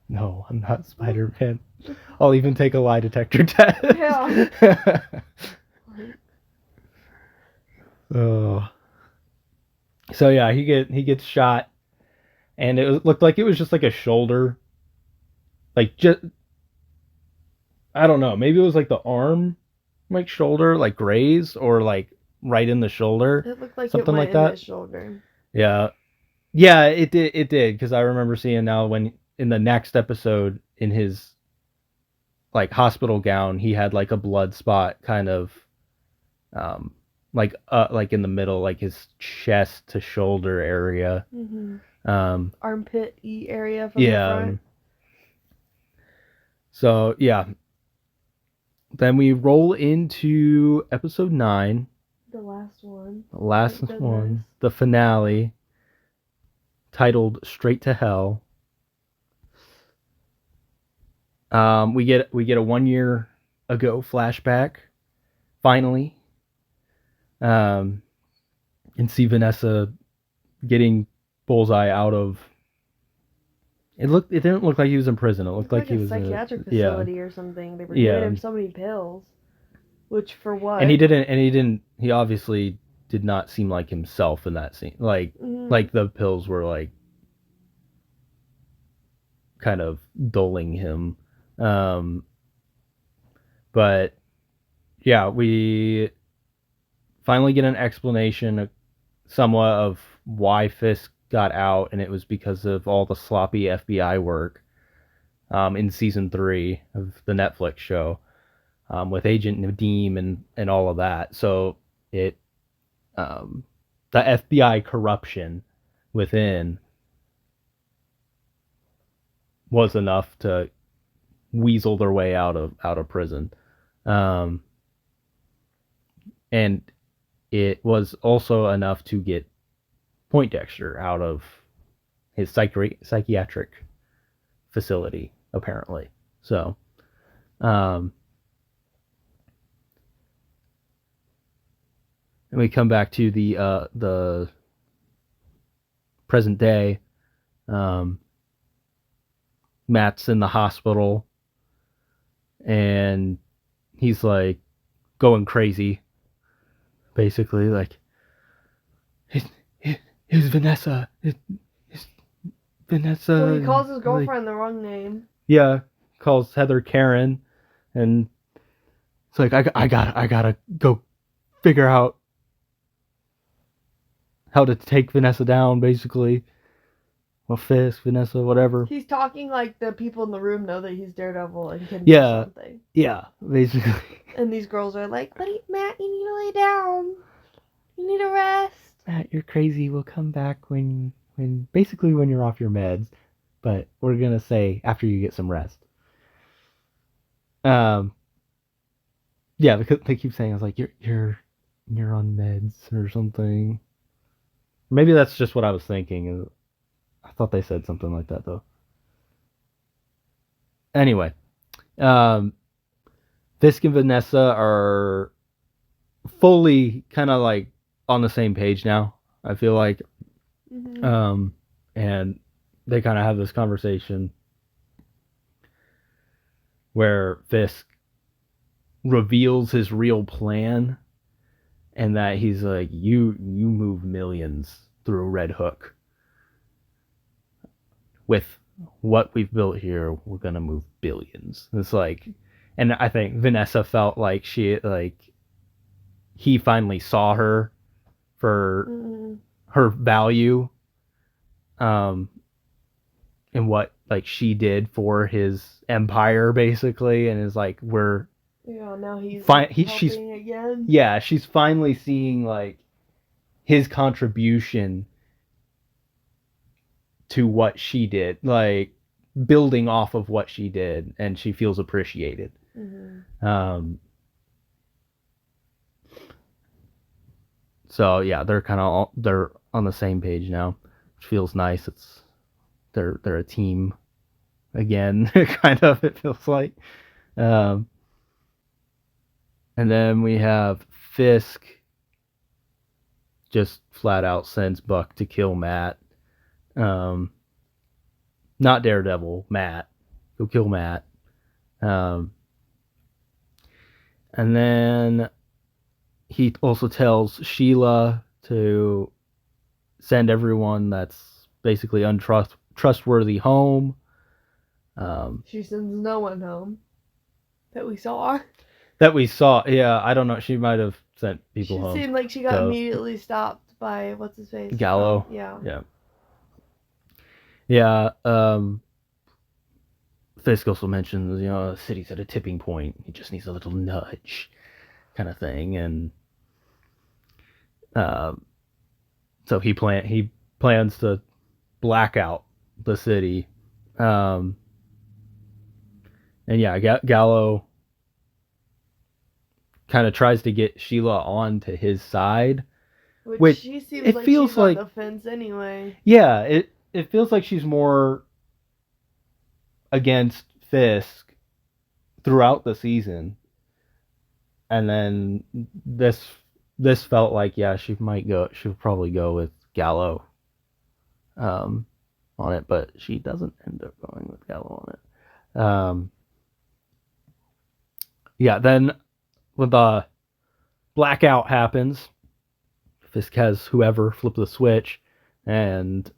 No, I'm not Spider-Man. I'll even take a lie detector test. Yeah. Oh. So yeah, he gets shot, and looked like it was just like a shoulder, like just I don't know, maybe it was like the arm, like shoulder, like graze, or like right in the shoulder, It looked like something it like went in that. his shoulder. Yeah, yeah, it did because I remember seeing now when in the next episode in his like hospital gown, he had like a blood spot kind of um like in the middle, like his chest to shoulder area. Armpit-y area from the Yeah. front. So yeah. Then we roll into episode 9. The last one. The last Thank one. goodness. The finale. Titled Straight to Hell. We get a 1 year ago flashback. Finally. And see Vanessa getting Bullseye out of. It didn't look like he was in prison. It looked like he a was psychiatric in a, facility or something. They were Yeah. giving him so many pills. Which for what? And he obviously did not seem like himself in that scene. Like the pills were like kind of dulling him. But yeah, we finally get an explanation somewhat of why Fisk got out, and it was because of all the sloppy FBI work in season 3 of the Netflix show with Agent Nadeem and all of that. So it the FBI corruption within was enough to weasel their way out of prison, and it was also enough to get Poindexter out of his psychiatric facility, apparently. So, and we come back to the present day. Matt's in the hospital, and he's like going crazy, basically like it was Vanessa. It's Vanessa. Well, he calls his like, girlfriend the wrong name. yeah, calls Heather Karen, and it's like I gotta go figure out how to take Vanessa down, basically. Well, Fisk, Vanessa, whatever. He's talking like the people in the room know that he's Daredevil and can Yeah. do something. Yeah, basically. And these girls are like, Matt, you need to lay down. You need a rest. Matt, you're crazy. We'll come back when basically when you're off your meds, but we're gonna say after you get some rest. Yeah, because they keep saying, I was like, you're on meds or something. Maybe that's just what I was thinking. I thought they said something like that though. Anyway, Fisk and Vanessa are fully kind of like on the same page now, I feel like. And they kind of have this conversation where Fisk reveals his real plan, and that he's like, you move millions through Red Hook. With what we've built here, we're gonna move billions. It's like, and I think Vanessa felt like he finally saw her for her value, and what like she did for his empire basically, and is like now he's she's helping again. yeah, she's finally seeing like his contribution to what she did, like building off of what she did, and she feels appreciated. So yeah, they're on the same page now, which feels nice. They're a team again, kind of, it feels like. And then we have Fisk just flat out sends Buck to kill Matt. Not Daredevil, Matt. Go kill Matt. And then he also tells Sheila to send everyone that's basically untrustworthy home. She sends no one home that we saw. Yeah, I don't know. She might have sent people home. She seemed like she got immediately stopped by what's his face? Gallo. Yeah. Fisk also mentions, the city's at a tipping point. He just needs a little nudge, kind of thing, and so he plans to black out the city, and yeah, Gallo kind of tries to get Sheila onto his side, which she seems like feels she's on the fence anyway. Yeah, it feels like she's more against Fisk throughout the season, and then this felt like she'll probably go with Gallo on it, but she doesn't end up going with Gallo on it. Then when the blackout happens, Fisk has whoever flip the switch, and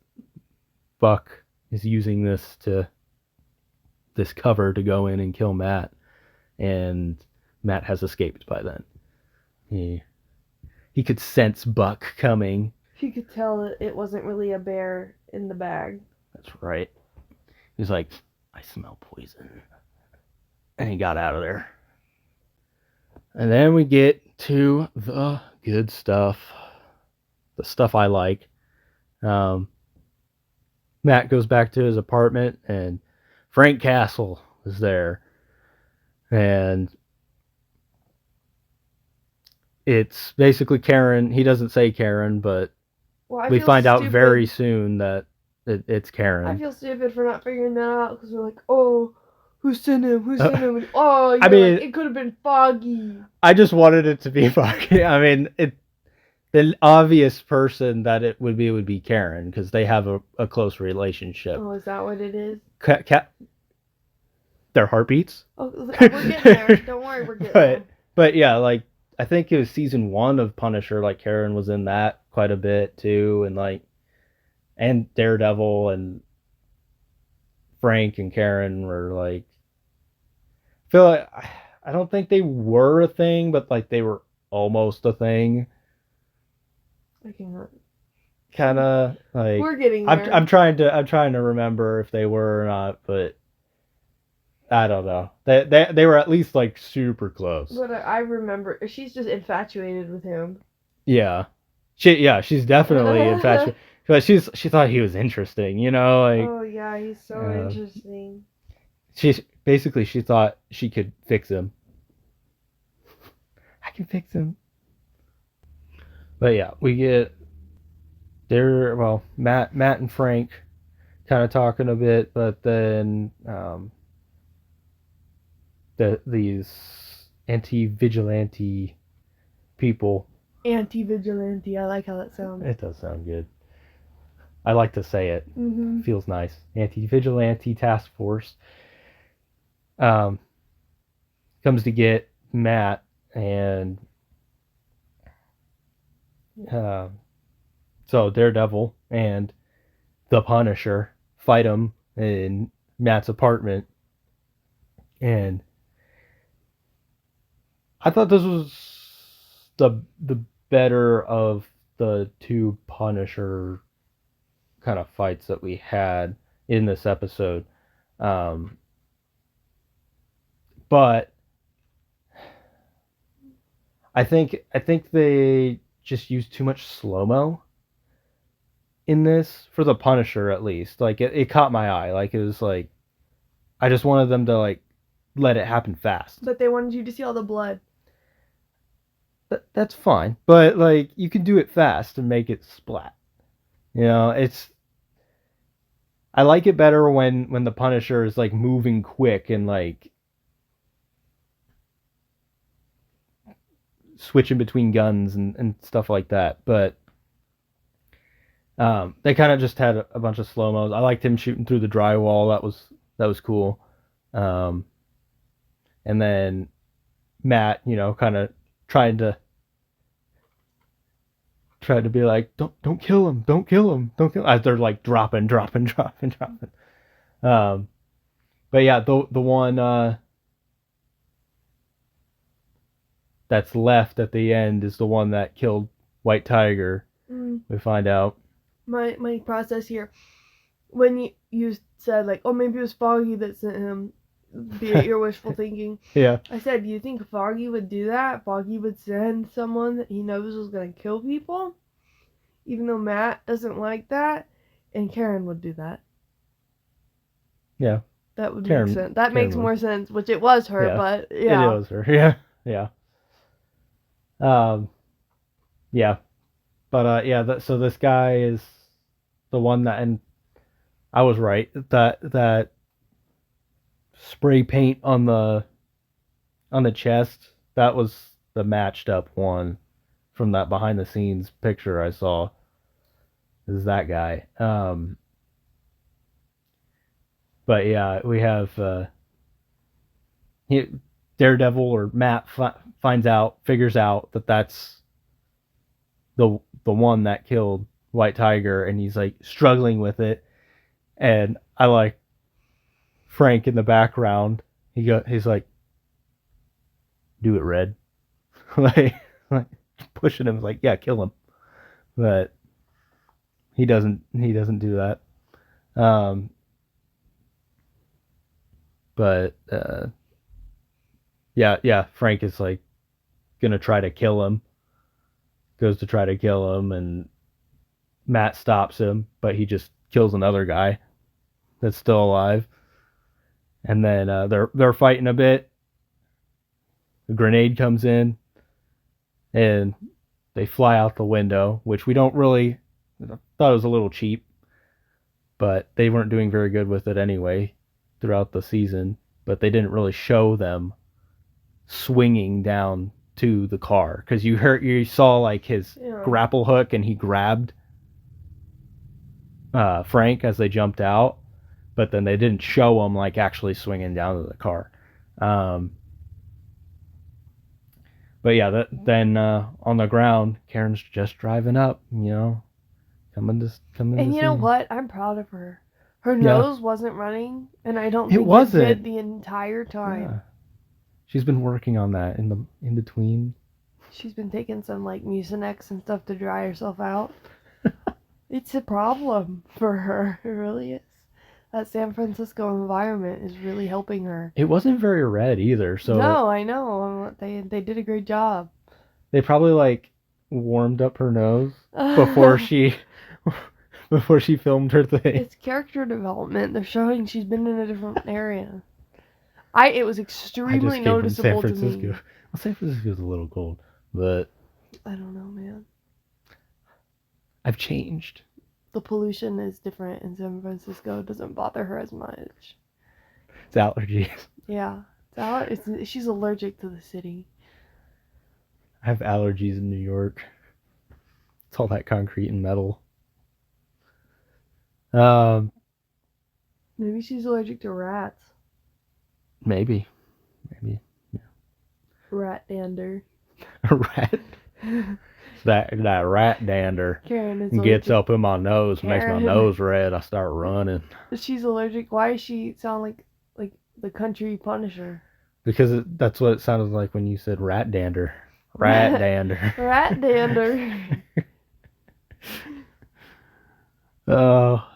Buck is using this cover to go in and kill Matt, and Matt has escaped by then. He could sense Buck coming. He could tell that it wasn't really a bear in the bag. That's right. He's like, I smell poison. And he got out of there. And then we get to the good stuff. The stuff I like. Matt goes back to his apartment, and Frank Castle is there. And it's basically Karen. He doesn't say Karen, but we find out very soon that it's Karen. I feel stupid for not figuring that out, because we're like, oh, who sent him? And, it could have been Foggy. I just wanted it to be Foggy. I mean, the obvious person that it would be Karen, because they have a close relationship. Oh, is that what it is? Their heartbeats? Oh, we're getting there. Don't worry, we're getting there. But yeah, like, I think it was season 1 of Punisher, like, Karen was in that quite a bit, too, and Daredevil, and Frank and Karen were, like, I feel like, I don't think they were a thing, but, like, they were almost a thing. I cannot. Kind of, like, we're getting there. I'm trying to remember if they were or not, but I don't know. They were at least, like, super close. But I remember she's just infatuated with him. Yeah, she's definitely infatuated. But she thought he was interesting, like. Oh yeah, he's so interesting. She thought she could fix him. I can fix him. But yeah, we get Matt and Frank kind of talking a bit, but then these anti-vigilante people. Anti-vigilante, I like how that sounds. It does sound good. I like to say it. Mm-hmm. Feels nice. Anti-vigilante task force um, comes to get Matt, and uh, so Daredevil and the Punisher fight him in Matt's apartment, and I thought this was the better of the two Punisher kind of fights that we had in this episode. Um, but I think they just used too much slow mo in this for the Punisher at least. Like it caught my eye. Like it was like I just wanted them to like let it happen fast. But they wanted you to see all the blood. That's fine, but like you can do it fast and make it splat. You know, it's I like it better when the Punisher is like moving quick and like switching between guns and stuff like that. But they kind of just had a bunch of slow mos. I liked him shooting through the drywall. That was cool. Um, and then Matt, kind of trying to be like, don't kill him, don't kill him, don't kill him. As they're like dropping. Um, but yeah, the one that's left at the end is the one that killed White Tiger. We find out. My process here, when you said like, oh, maybe it was Foggy that sent him, be it your wishful thinking. Yeah. I said, do you think Foggy would do that? Foggy would send someone that he knows was gonna kill people, even though Matt doesn't like that, and Karen would do that. Yeah. That would Karen- make sense. That Karen makes would. more sense, which it was her, Yeah. but yeah. It was her. Yeah. Yeah. Yeah. But yeah. So this guy is the one that, and I was right. That spray paint on the chest, that was the matched up one from that behind the scenes picture I saw. Is that guy? But yeah, we have he, Daredevil or Matt figures out that that's the one that killed White Tiger, and he's like struggling with it. And I like Frank in the background. He's like, do it, Red. like pushing him, like, yeah, kill him. But he doesn't do that. But yeah, Frank is like gonna try to kill him. Goes to try to kill him, and Matt stops him, but he just kills another guy that's still alive. And then they're fighting a bit. A grenade comes in, and they fly out the window, which we don't really thought it was a little cheap, but they weren't doing very good with it anyway throughout the season. But they didn't really show them swinging down to the car, because you saw like his grapple hook, and he grabbed Frank as they jumped out, but then they didn't show him like actually swinging down to the car. But yeah, then on the ground, Karen's just driving up, coming to And you know see. what? I'm proud of her. Her Yeah. nose wasn't running, and I don't It think wasn't. it did the entire time. Yeah. She's been working on that in between. She's been taking some like Mucinex and stuff to dry herself out. It's a problem for her. It really is. That San Francisco environment is really helping her. It wasn't very red either, so No, I know. They did a great job. they probably like warmed up her nose before she filmed her thing. It's character development. They're showing she's been in a different area. It was I extremely just came from noticeable San to Francisco. me. Well, San Francisco's a little cold, but I don't know, man. I've changed. The pollution is different in San Francisco. It doesn't bother her as much. It's allergies. Yeah. She's allergic to the city. I have allergies in New York. It's all that concrete and metal. Um, Maybe she's allergic to rats. maybe. Rat dander. A rat. That rat dander Karen is gets allergic. up in my nose, makes my Karen. nose red. I start running She's allergic. Why does she sound like the country Punisher? because that's what it sounded like when you said rat dander. Rat dander. Rat dander. Oh,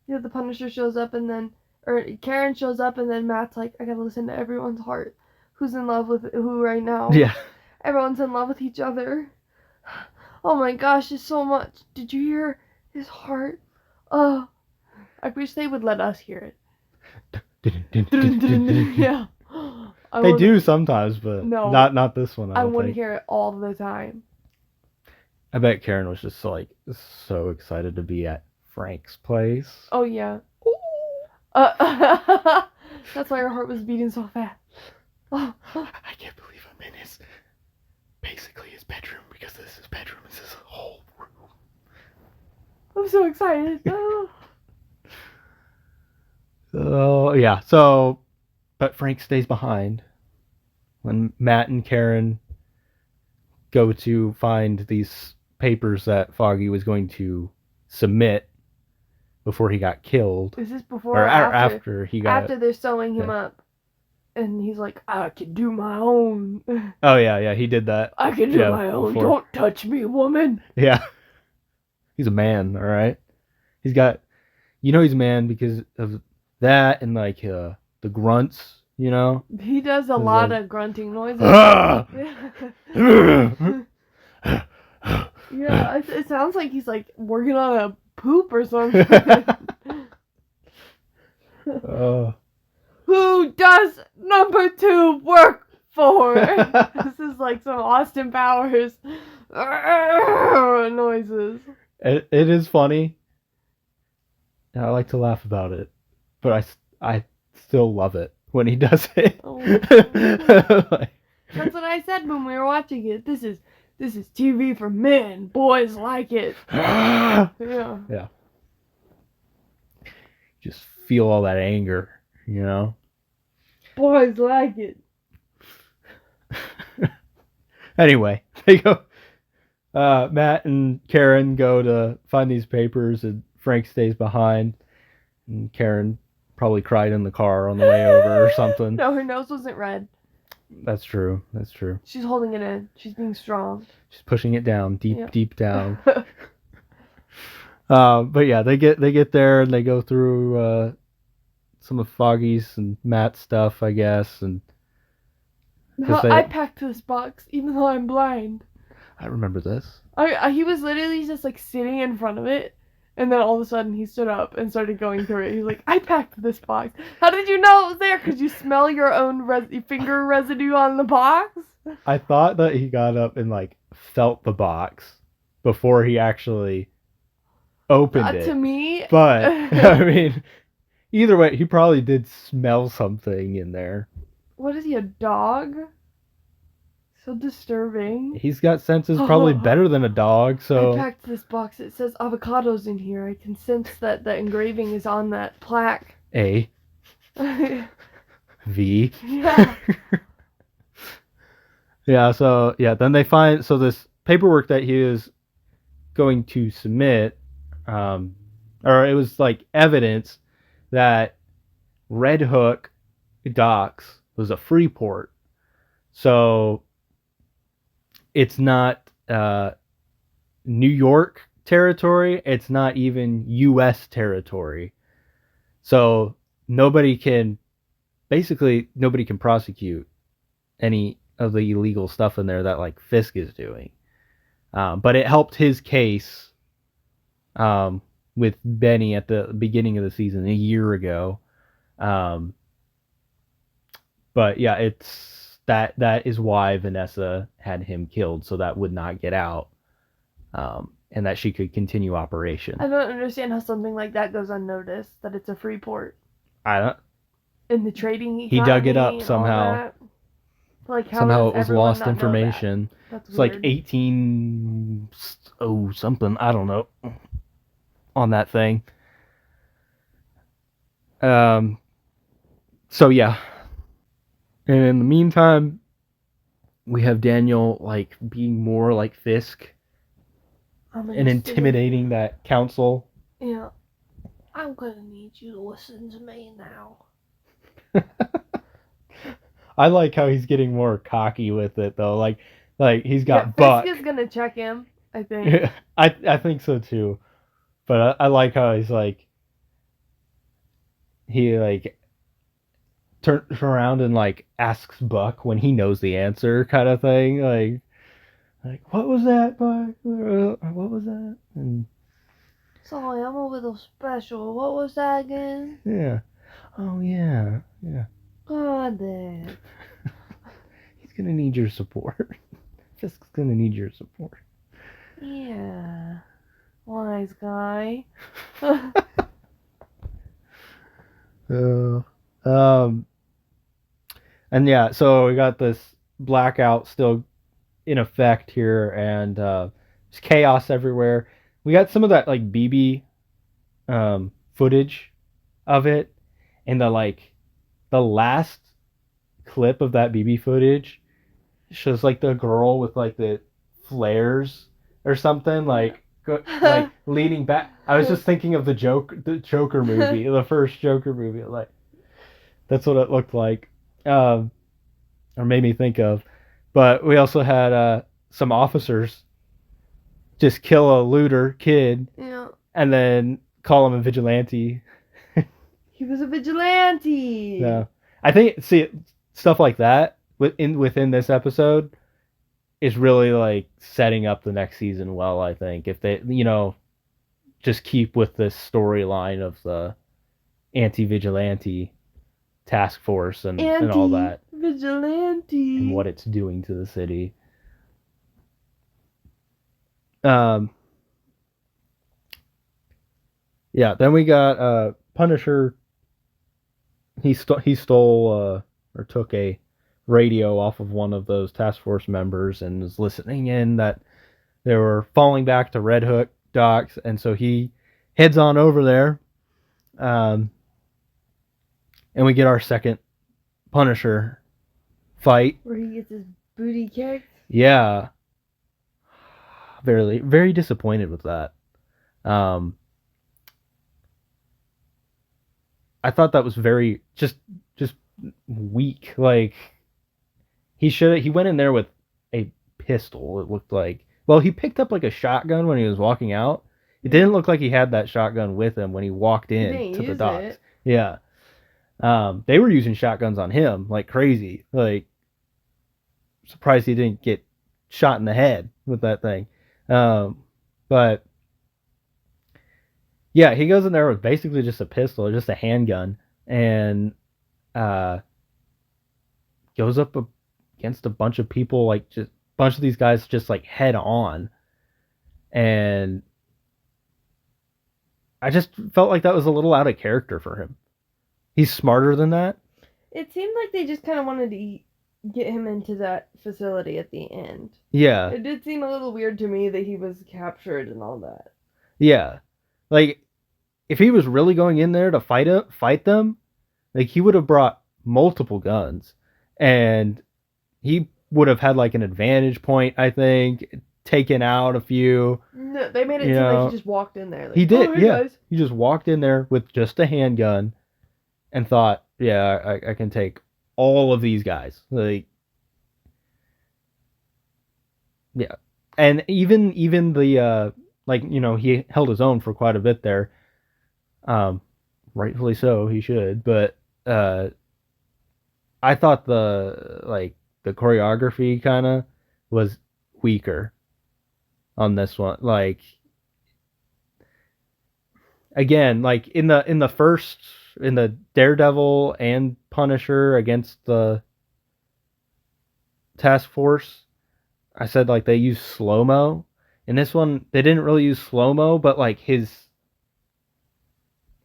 Yeah, the Punisher shows up and then, or Karen shows up and then Matt's like, I gotta listen to everyone's heart. Who's in love with who right now? yeah. Everyone's in love with each other. Oh my gosh, it's so much. Did you hear his heart? Oh, I wish they would let us hear it. Yeah. They do sometimes, but No. not this one. I don't want to think. hear it all the time. I bet Karen was just so excited to be at Frank's place. Oh yeah. That's why her heart was beating so fast. Oh. I can't believe I'm in basically his bedroom, because this is his bedroom. This is his whole room. I'm so excited. Oh yeah. So, but Frank stays behind when Matt and Karen go to find these papers that Foggy was going to submit before he got killed. Is this before Or or after he got. After they're sewing him up, and he's like, I can do my own. Oh yeah, he did that. I can do Yeah, my own. before. Don't touch me, woman. Yeah. He's a man, all right? He's got, he's a man because of that and like the grunts, He does a He's lot like, of grunting noises. "Ah!" Yeah, it sounds like he's like working on a poop or something. Who does number 2 work for? This is like some Austin Powers noises. It is funny. And I like to laugh about it, but I still love it when he does it. Oh. Like, That's what I said when we were watching it. This is TV for men. Boys like it. "Ah!" Yeah. Yeah. Just feel all that anger, Boys like it. Anyway, they go. Matt and Karen go to find these papers, and Frank stays behind. And Karen probably cried in the car on the way over or something. No, her nose wasn't red. That's true. She's holding it in. She's being strong. She's pushing it down, deep down. Yeah. But yeah, they get there and they go through some of Foggy's and Matt's stuff, I guess, and No, I packed this box even though I'm blind. I remember this. He was literally just like sitting in front of it, and then all of a sudden he stood up and started going through it. He's like, I packed this box. How did you know it was there? Could you smell your own finger residue on the box? I thought that he got up and like felt the box before he actually opened it. To me. But I mean, either way, he probably did smell something in there. What is he, a dog? So disturbing. He's got senses probably better than a dog, so... I packed this box. It says avocados in here. I can sense that the engraving is on that plaque. A. V. Yeah. Yeah, then they find... So this paperwork that he is going to submit, or it was like evidence that Red Hook Docks was a free port. So... It's not New York territory. It's not even U.S. territory. So nobody can prosecute any of the illegal stuff in there that like Fisk is doing. But it helped his case with Benny at the beginning of the season a year ago. But yeah, it's... That is why Vanessa had him killed, so that would not get out, and that she could continue operation. I don't understand how something like that goes unnoticed, that it's a free port. I don't... In the trading economy. He dug it up somehow. Like how somehow it was everyone lost not know information. that? That's it's weird. like something, I don't know, on that thing. So yeah. And in the meantime, we have Daniel like being more like Fisk I'm gonna and sit intimidating that council. here. Yeah. I'm gonna need you to listen to me now. I like how he's getting more cocky with it though. Like he's got Yeah, Buck. Fisk is gonna check him, I think. I think so too. But I like how he's like he like turns around and like asks Buck when he knows the answer kind of thing. Like what was that, Buck? What was that? And Sorry, I'm a little special. What was that again? yeah. Oh yeah. Yeah. God damn. He's gonna need your support. Fisk's gonna need your support. Yeah. Wise guy. Uh, um, and yeah, so we got this blackout still in effect here, and there's chaos everywhere. We got some of that like BB footage of it, and the last clip of that BB footage shows like the girl with like the flares or something like leaning back. I was just thinking of the Joker movie, the first Joker movie. Like that's what it looked like, or made me think of. But we also had some officers just kill a looter kid Yeah. and then call him a vigilante. He was a vigilante. Yeah, I think stuff like that within this episode is really like setting up the next season well. I think if they just keep with this storyline of the anti-vigilante task force and all that Vigilante. and what it's doing to the city. Yeah, then we got Punisher. He stole or took a radio off of one of those task force members and was listening in that they were falling back to Red Hook docks, and so he heads on over there. And we get our second Punisher fight. Where he gets his booty kicked. Yeah. Very, very disappointed with that. I thought that was very just weak. Like he went in there with a pistol. It looked like. Well, he picked up like a shotgun when he was walking out. It didn't look like he had that shotgun with him when he walked in to the docks. Yeah. They were using shotguns on him like crazy. Like, surprised he didn't get shot in the head with that thing. But yeah, he goes in there with basically just a pistol, just a handgun, and goes up against a bunch of people, like just a bunch of these guys just like head on. And I just felt like that was a little out of character for him. He's smarter than that. It seemed like they just kind of wanted to get him into that facility at the end. Yeah. It did seem a little weird to me that he was captured and all that. Yeah. Like, if he was really going in there to fight them, like, he would have brought multiple guns. And he would have had, like, an advantage point, I think, taken out a few. No, they made it seem like he just walked in there. Like, he did, oh, hey yeah. Guys. He just walked in there with just a handgun and thought, yeah, I can take all of these guys. Like, yeah. And even the like, he held his own for quite a bit there. Rightfully so, he should, but I thought the choreography kind of was weaker on this one. Like, again, like in the Daredevil and Punisher against the task force, I said like they used slow-mo. In this one, they didn't really use slow-mo, but like his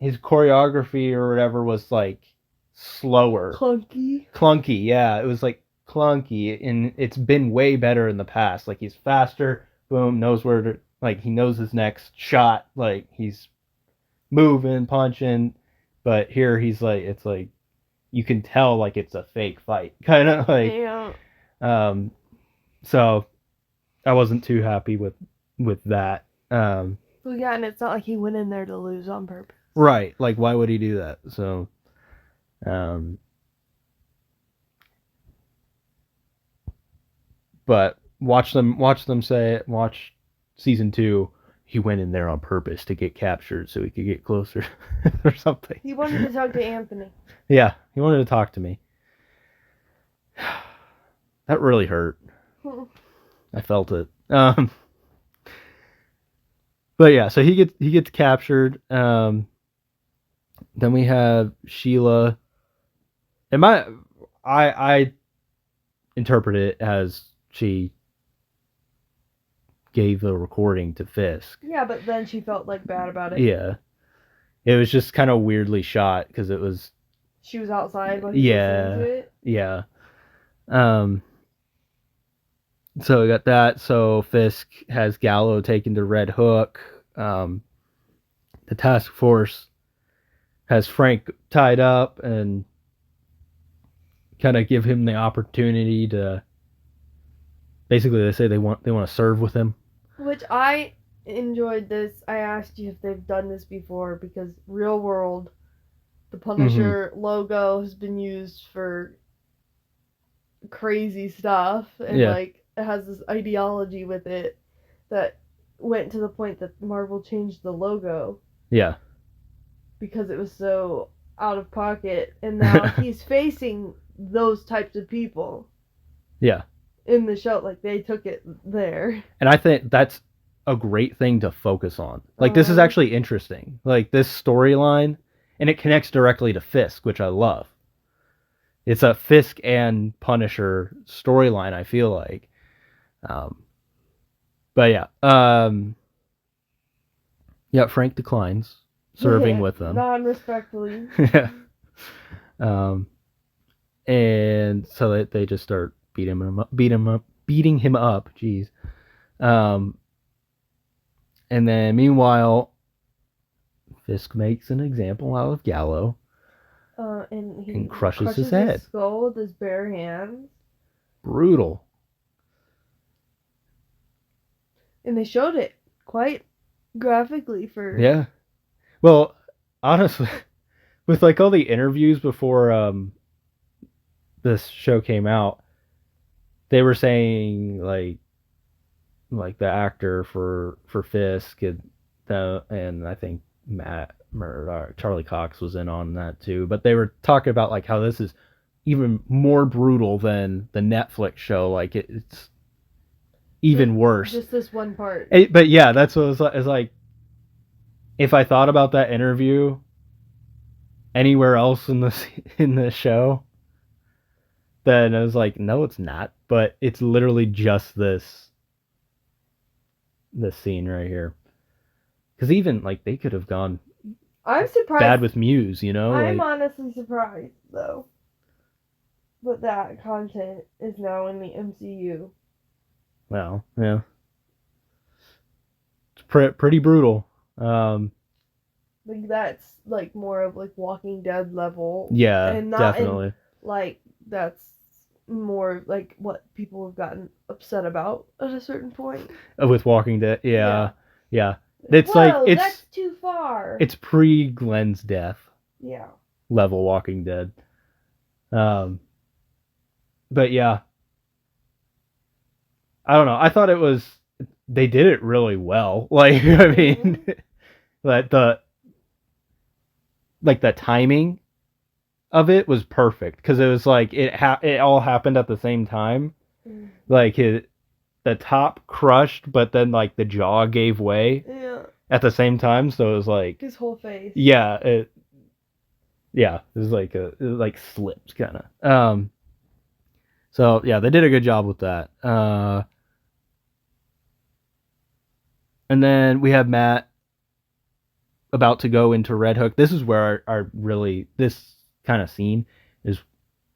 choreography or whatever was like slower. Clunky, yeah. It was like clunky, and it's been way better in the past. Like, he's faster, boom, knows where to Like he knows his next shot. Like he's moving, punching, but here he's like, it's like you can tell like it's a fake fight, kind of like. Yeah. So I wasn't too happy with that. Well, yeah, and it's not like he went in there to lose on purpose. Right. Like why would he do that? So, but watch season 2. He went in there on purpose to get captured so he could get closer or something. He wanted to talk to Anthony. Yeah, he wanted to talk to me. That really hurt. I felt it. But yeah, so he gets captured. Then we have Sheila. And I interpret it as she gave the recording to Fisk. Yeah, but then she felt like bad about it. Yeah. It was just kind of weirdly shot because it was. She was outside when he listened to it. Yeah. So we got that. So Fisk has Gallo taken to Red Hook. The task force has Frank tied up and kind of give him the opportunity to. Basically, they say they want to serve with him. Which I enjoyed this. I asked you if they've done this before because real world, the Punisher logo has been used for crazy stuff, and like it has this ideology with it that went to the point that Marvel changed the logo. Yeah. Because it was so out of pocket, and now he's facing those types of people. Yeah. In the show, like they took it there. And I think that's a great thing to focus on. Like this is actually interesting. Like this storyline, and it connects directly to Fisk, which I love. It's a Fisk and Punisher storyline, I feel like. But yeah. Yeah, Frank declines serving with them. Non-respectfully. Yeah. And so they just start beating him up. Jeez. And then meanwhile, Fisk makes an example out of Gallo. And he and crushes his head. Skull with his bare hands. Brutal. And they showed it quite graphically for. Yeah. Well, honestly, with like all the interviews before this show came out, they were saying like the actor for Fisk and I think Matt Murdock, Charlie Cox was in on that too, but they were talking about like how this is even more brutal than the Netflix show. Like it's even worse. Just this one part. But yeah, that's what it's like. If I thought about that interview anywhere else in the show, then I was like, no, it's not. But it's literally just this scene right here. Because even like they could have gone. I'm surprised. Bad with Muse, you know. I'm honestly surprised though. But that content is now in the MCU. Well, yeah. It's pretty brutal. Like that's like more of like Walking Dead level. Yeah, and not definitely. Like that's more like what people have gotten upset about at a certain point. With Walking Dead, yeah. It's like that's too far. It's pre Glenn's death. Yeah. Level Walking Dead. But yeah. I don't know. I thought they did it really well. Like I mean, that the timing of it was perfect because it was like it all happened at the same time. Like the top crushed, but then like the jaw gave way. Yeah. At the same time, so it was like his whole face. Yeah, it was like it like slipped kind of. So yeah, they did a good job with that. And then we have Matt about to go into Red Hook. This is where this kind of scene is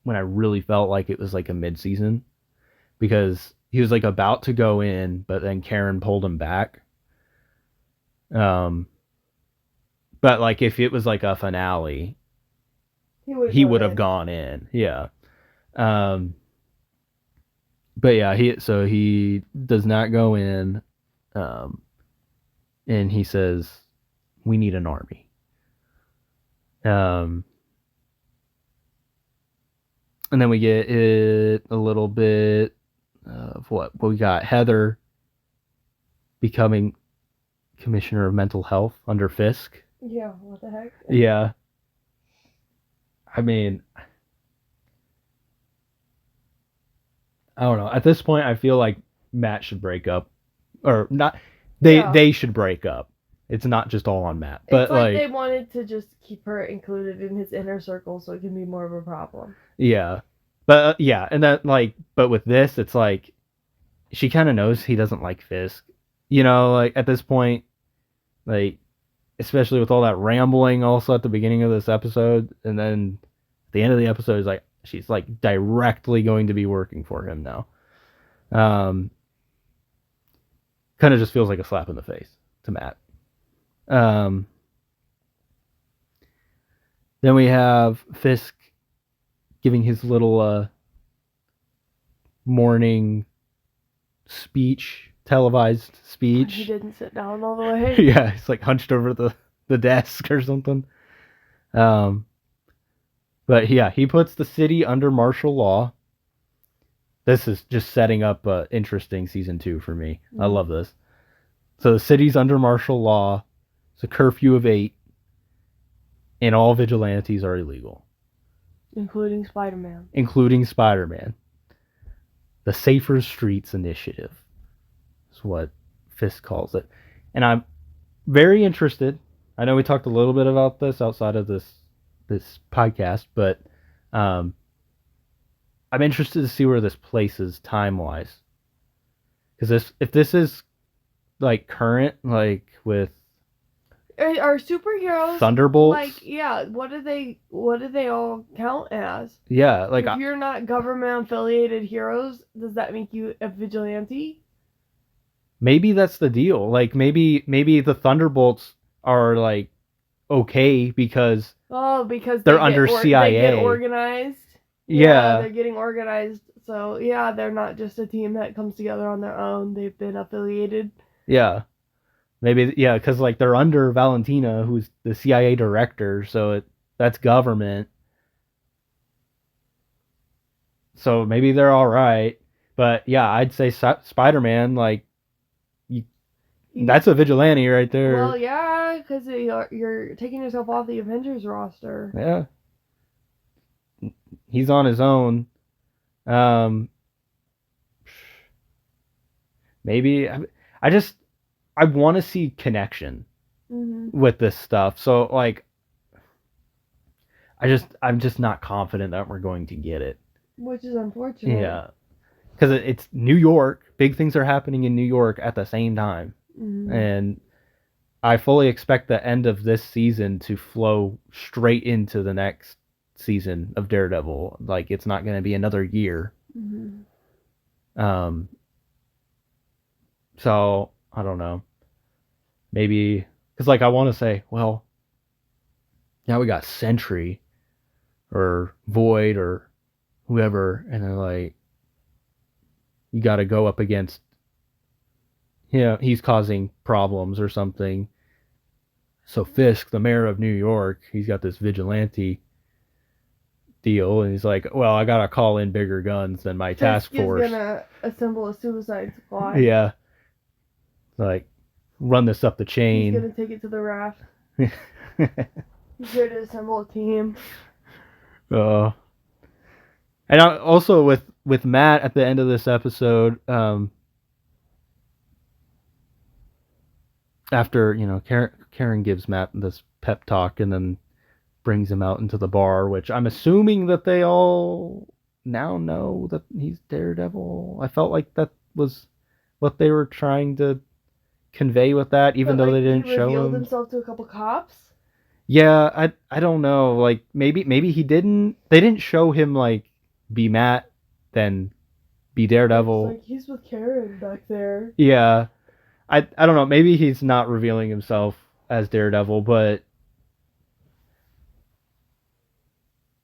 when I really felt like it was like a mid-season because he was like about to go in, but then Karen pulled him back. But like if it was like a finale, he would have gone in. Yeah. Um, but yeah, he does not go in. Um, and he says, "We need an army." Um, and then we get it a little bit of what we got. Heather becoming commissioner of mental health under Fisk. Yeah, what the heck? Yeah. I mean, I don't know. At this point, I feel like Matt should break up, or not. They should break up. It's not just all on Matt, but It's like they wanted to just keep her included in his inner circle so it can be more of a problem. yeah, but yeah, and that but with this, it's like she kind of knows he doesn't like Fisk. You know, like at this point, like especially with all that rambling also at the beginning of this episode, and then at the end of the episode is like she's like directly going to be working for him now. Kind of just feels like a slap in the face to Matt. Then we have Fisk giving his little morning speech, televised speech. He didn't sit down all the way. Yeah, he's like hunched over the desk or something. But yeah, he puts the city under martial law. This is just setting up interesting season 2 for me. I love this. So the city's under martial law. It's a curfew of 8. And all vigilantes are illegal. Including Spider-Man. Including Spider-Man. The Safer Streets Initiative is what Fisk calls it. And I'm very interested. I know we talked a little bit about this outside of this podcast, but I'm interested to see where this places time-wise. Because if this is like current, like with Are superheroes Thunderbolts, like, yeah, what do they all count as? Yeah, like if you're not government affiliated heroes, does that make you a vigilante? Maybe that's the deal. Like maybe the Thunderbolts are like okay because they're under CIA. They get organized. Yeah, they're getting organized. So yeah, they're not just a team that comes together on their own. They've been affiliated. Yeah. Maybe, yeah, because like they're under Valentina, who's the CIA director, so that's government. So maybe they're all right, but yeah, I'd say Spider-Man, like, that's a vigilante right there. Well, yeah, because you're taking yourself off the Avengers roster. Yeah, he's on his own. Maybe I want to see connection with this stuff. So like, I'm just not confident that we're going to get it. Which is unfortunate. Yeah, because it's New York. Big things are happening in New York at the same time, and I fully expect the end of this season to flow straight into the next season of Daredevil. Like it's not going to be another year. So I don't know. Maybe because like I want to say, well, now we got Sentry or Void or whoever, and they're like, you got to go up against, he's causing problems or something. So Fisk, the mayor of New York, he's got this vigilante deal, and he's like, well, I got to call in bigger guns than my task force. He's going to assemble a suicide squad. Yeah. Like, run this up the chain. He's going to take it to the raft. He's here to assemble a team. And also with Matt at the end of this episode, after Karen gives Matt this pep talk and then brings him out into the bar, which I'm assuming that they all now know that he's Daredevil. I felt like that was what they were trying to convey with that, even though they didn't show him. He revealed himself to a couple cops. Yeah, I don't know. Like maybe he didn't. They didn't show him like be Matt, then be Daredevil. It's like he's with Karen back there. Yeah, I don't know. Maybe he's not revealing himself as Daredevil, but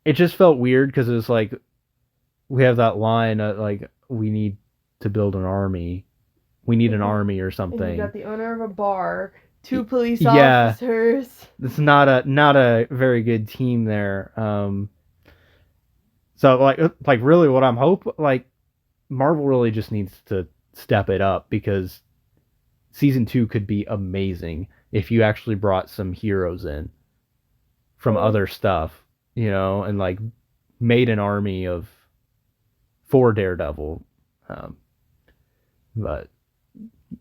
it just felt weird because it was like we have that line like we need to build an army. We need an army or And you something. got the owner of a bar, 2 police Yeah. officers. It's not a very good team there. So like really what I'm like Marvel really just needs to step it up because season 2 could be amazing if you actually brought some heroes in from other stuff, and like made an army of for Daredevil. Um, but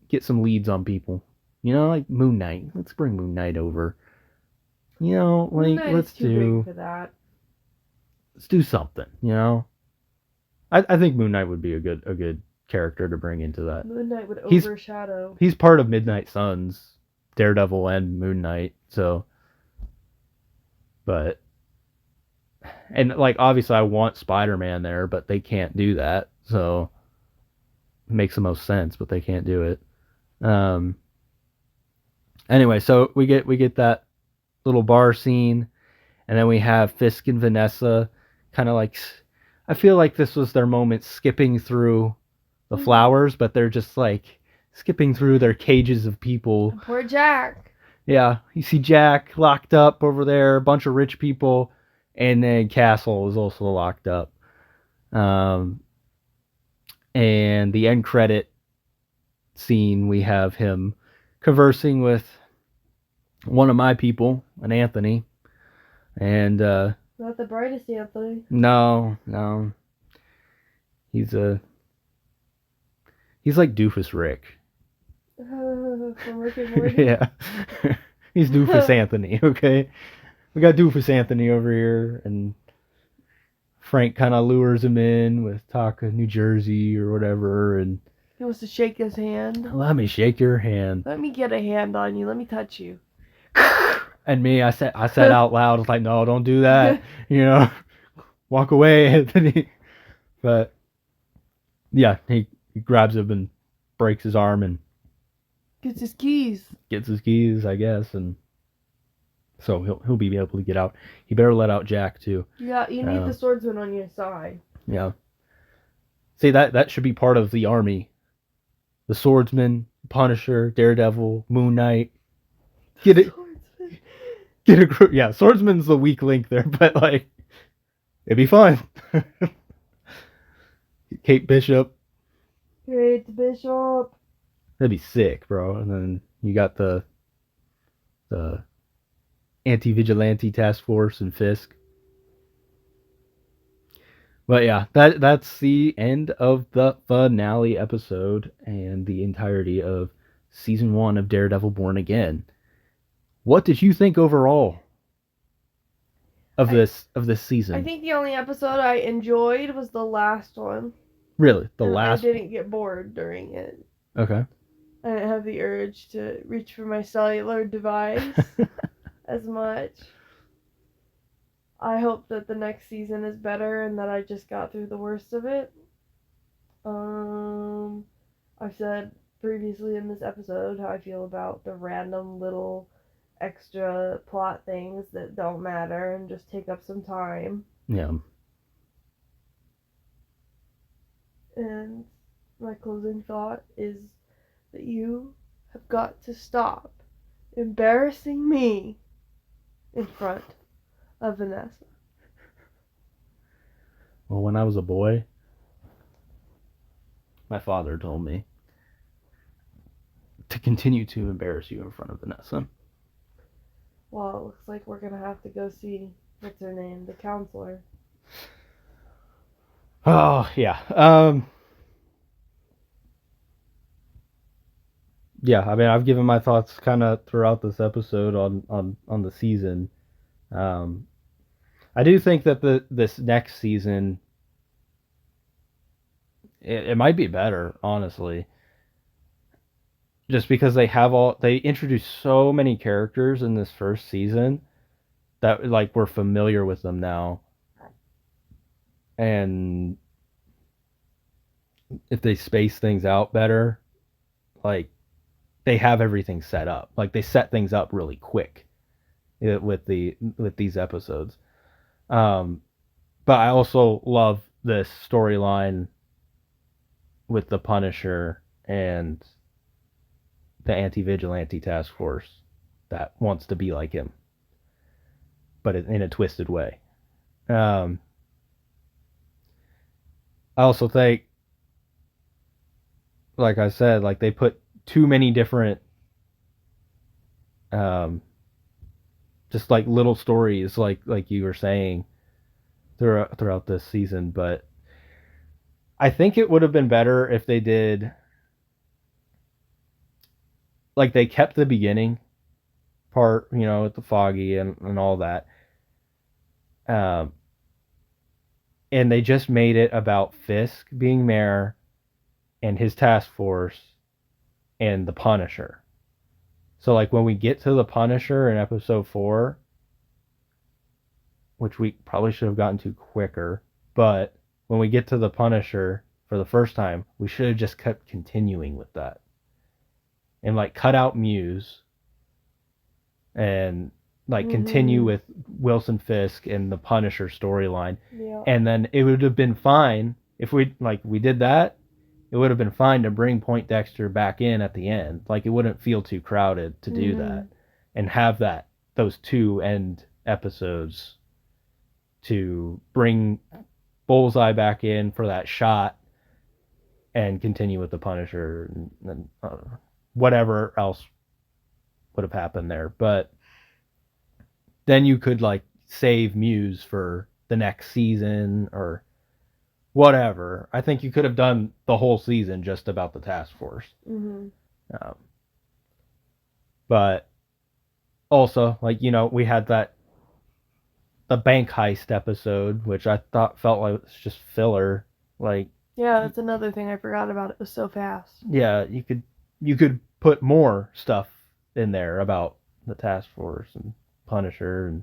get some leads on people. Like Moon Knight. Let's bring Moon Knight over. Moon Like Knight let's is too big for that. do something. I think Moon Knight would be a good character to bring into that. Moon Knight would He's- overshadow. He's part of Midnight Suns, Daredevil and Moon Knight, so but and like obviously I want Spider-Man there, but they can't do that. So it makes the most sense, but they can't do it. Anyway, so we get that little bar scene, and then we have Fisk and Vanessa kind of like I feel like this was their moment skipping through the flowers, but they're just like skipping through their cages of people. And poor Jack. Yeah, you see Jack locked up over there, a bunch of rich people, and then Castle is also locked up. And the end credit scene, we have him conversing with one of my people, an Anthony, and Not the brightest Anthony. no, he's like Doofus Rick. From Rick and Morty. Yeah, he's Doofus Anthony. Okay, we got Doofus Anthony over here, and Frank kind of lures him in with Taka, New Jersey, or whatever, and He wants to shake his hand. let me shake your hand. Let me get a hand on you. Let me touch you. And me, I said out loud, I was like, no, don't do that. Walk away, Anthony. But yeah, he grabs him and breaks his arm and Gets his keys. gets his keys, I guess, and so he'll be able to get out. He better let out Jack too. Yeah, you need the swordsman on your side. Yeah. See, that should be part of the army. The swordsman, Punisher, Daredevil, Moon Knight. Get it? Swordsman. Get a group. Yeah, swordsman's the weak link there, but like, it'd be fun. Kate Bishop. Great Bishop. That'd be sick, bro. And then you got the anti-vigilante task force and Fisk. But yeah, that's the end of the finale episode and the entirety of season 1 of Daredevil Born Again. What did you think overall of this season? I think the only episode I enjoyed was the last one. Really, the And last. I didn't get bored during it. Okay. I didn't have the urge to reach for my cellular device as much. I hope that the next season is better and that I just got through the worst of it. I've said previously in this episode how I feel about the random little extra plot things that don't matter and just take up some time. Yeah. And my closing thought is that you have got to stop embarrassing me in front of Vanessa. Well, when I was a boy, my father told me to continue to embarrass you in front of Vanessa. Well, it looks like we're gonna have to go see, what's her name, the counselor. Oh, yeah. Yeah, I mean, I've given my thoughts kind of throughout this episode on the season. I do think that this next season it might be better, honestly. Just because they introduced so many characters in this first season that like we're familiar with them now. And if they space things out better, like they have everything set up. Like they set things up really quick with these episodes. But I also love this storyline with the Punisher and the anti-vigilante task force that wants to be like him, but in a twisted way. Um, I also think, like I said, like they put too many different, um, just like little stories, like you were saying throughout this season. But I think it would have been better if they did, like they kept the beginning part, with the Foggy and all that. Um, and they just made it about Fisk being mayor and his task force and the Punisher. So like when we get to the Punisher in episode 4, which we probably should have gotten to quicker, but when we get to the Punisher for the first time, we should have just kept continuing with that. And like cut out Muse and like continue with Wilson Fisk and the Punisher storyline. Yeah. And then it would have been fine if we did that. It would have been fine to bring Point Dexter back in at the end. Like it wouldn't feel too crowded to do that and have those 2 end episodes to bring Bullseye back in for that shot and continue with the Punisher and whatever else would have happened there. But then you could like save Muse for the next season or whatever. I think you could have done the whole season just about the task force. But also, like, we had the bank heist episode, which I thought felt like it was just filler. Like, yeah, that's another thing I forgot about. It was so fast. Yeah, you could put more stuff in there about the task force and Punisher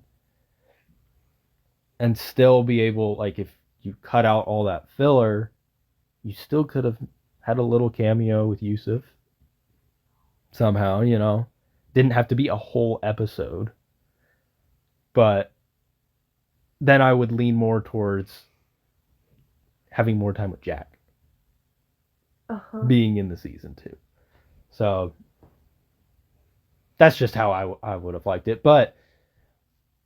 and still be able, like, if you cut out all that filler, you still could have had a little cameo with Yusuf somehow, Didn't have to be a whole episode. But then I would lean more towards having more time with Jack being in the season 2. So that's just how I would have liked it. But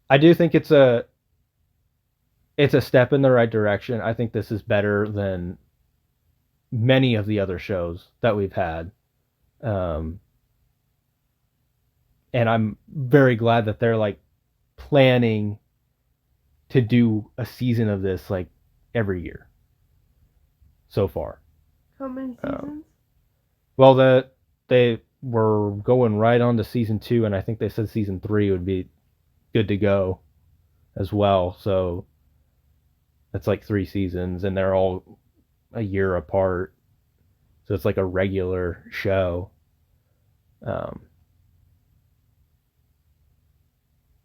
I do think it's a step in the right direction. I think this is better than many of the other shows that we've had. And I'm very glad that they're like planning to do a season of this like every year so far. How many seasons? Well, they were going right on to season 2, and I think they said season 3 would be good to go as well. So that's like 3 seasons, and they're all a year apart. So it's like a regular show.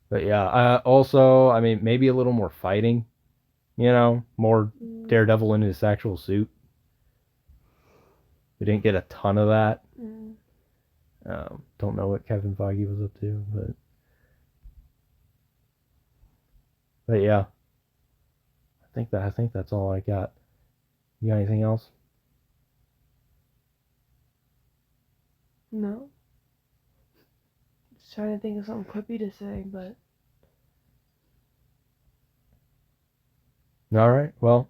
But yeah, also, I mean, maybe a little more fighting, more Daredevil in his actual suit. We didn't get a ton of that. Don't know what Kevin Feige was up to, but yeah, I think that's all I got. You got anything else? No. Just trying to think of something quippy to say, but All right. Well,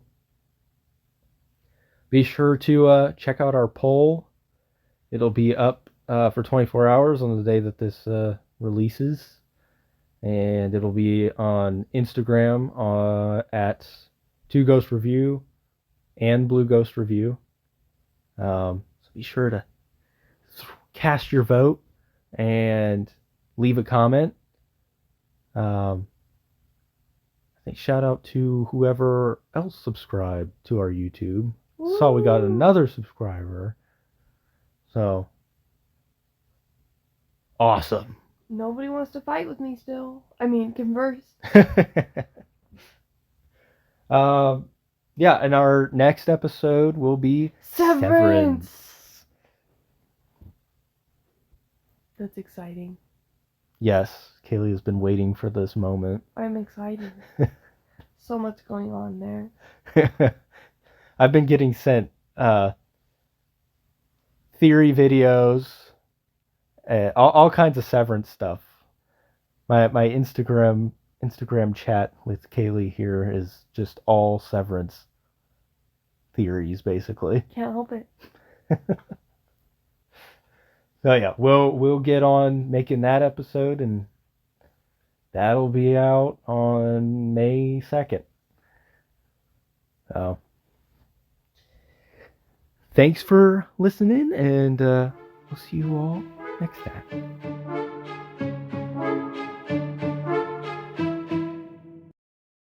be sure to check out our poll. It'll be up for 24 hours on the day that this releases. And it'll be on Instagram at 2Ghost Review and Blue Ghost Review. So be sure to cast your vote and leave a comment. I think shout out to whoever else subscribed to our YouTube. Woo! Saw we got another subscriber. So awesome. Nobody wants to fight with me still. I mean, converse. Yeah, and our next episode will be Severance. That's exciting. Yes, Kaylee has been waiting for this moment. I'm excited. So much going on there. I've been getting sent theory videos, all kinds of Severance stuff. My Instagram chat with Kaylee here is just all Severance theories, basically. Can't help it. So yeah, we'll get on making that episode, and that'll be out on May 2nd. So thanks for listening, and we'll see you all next time.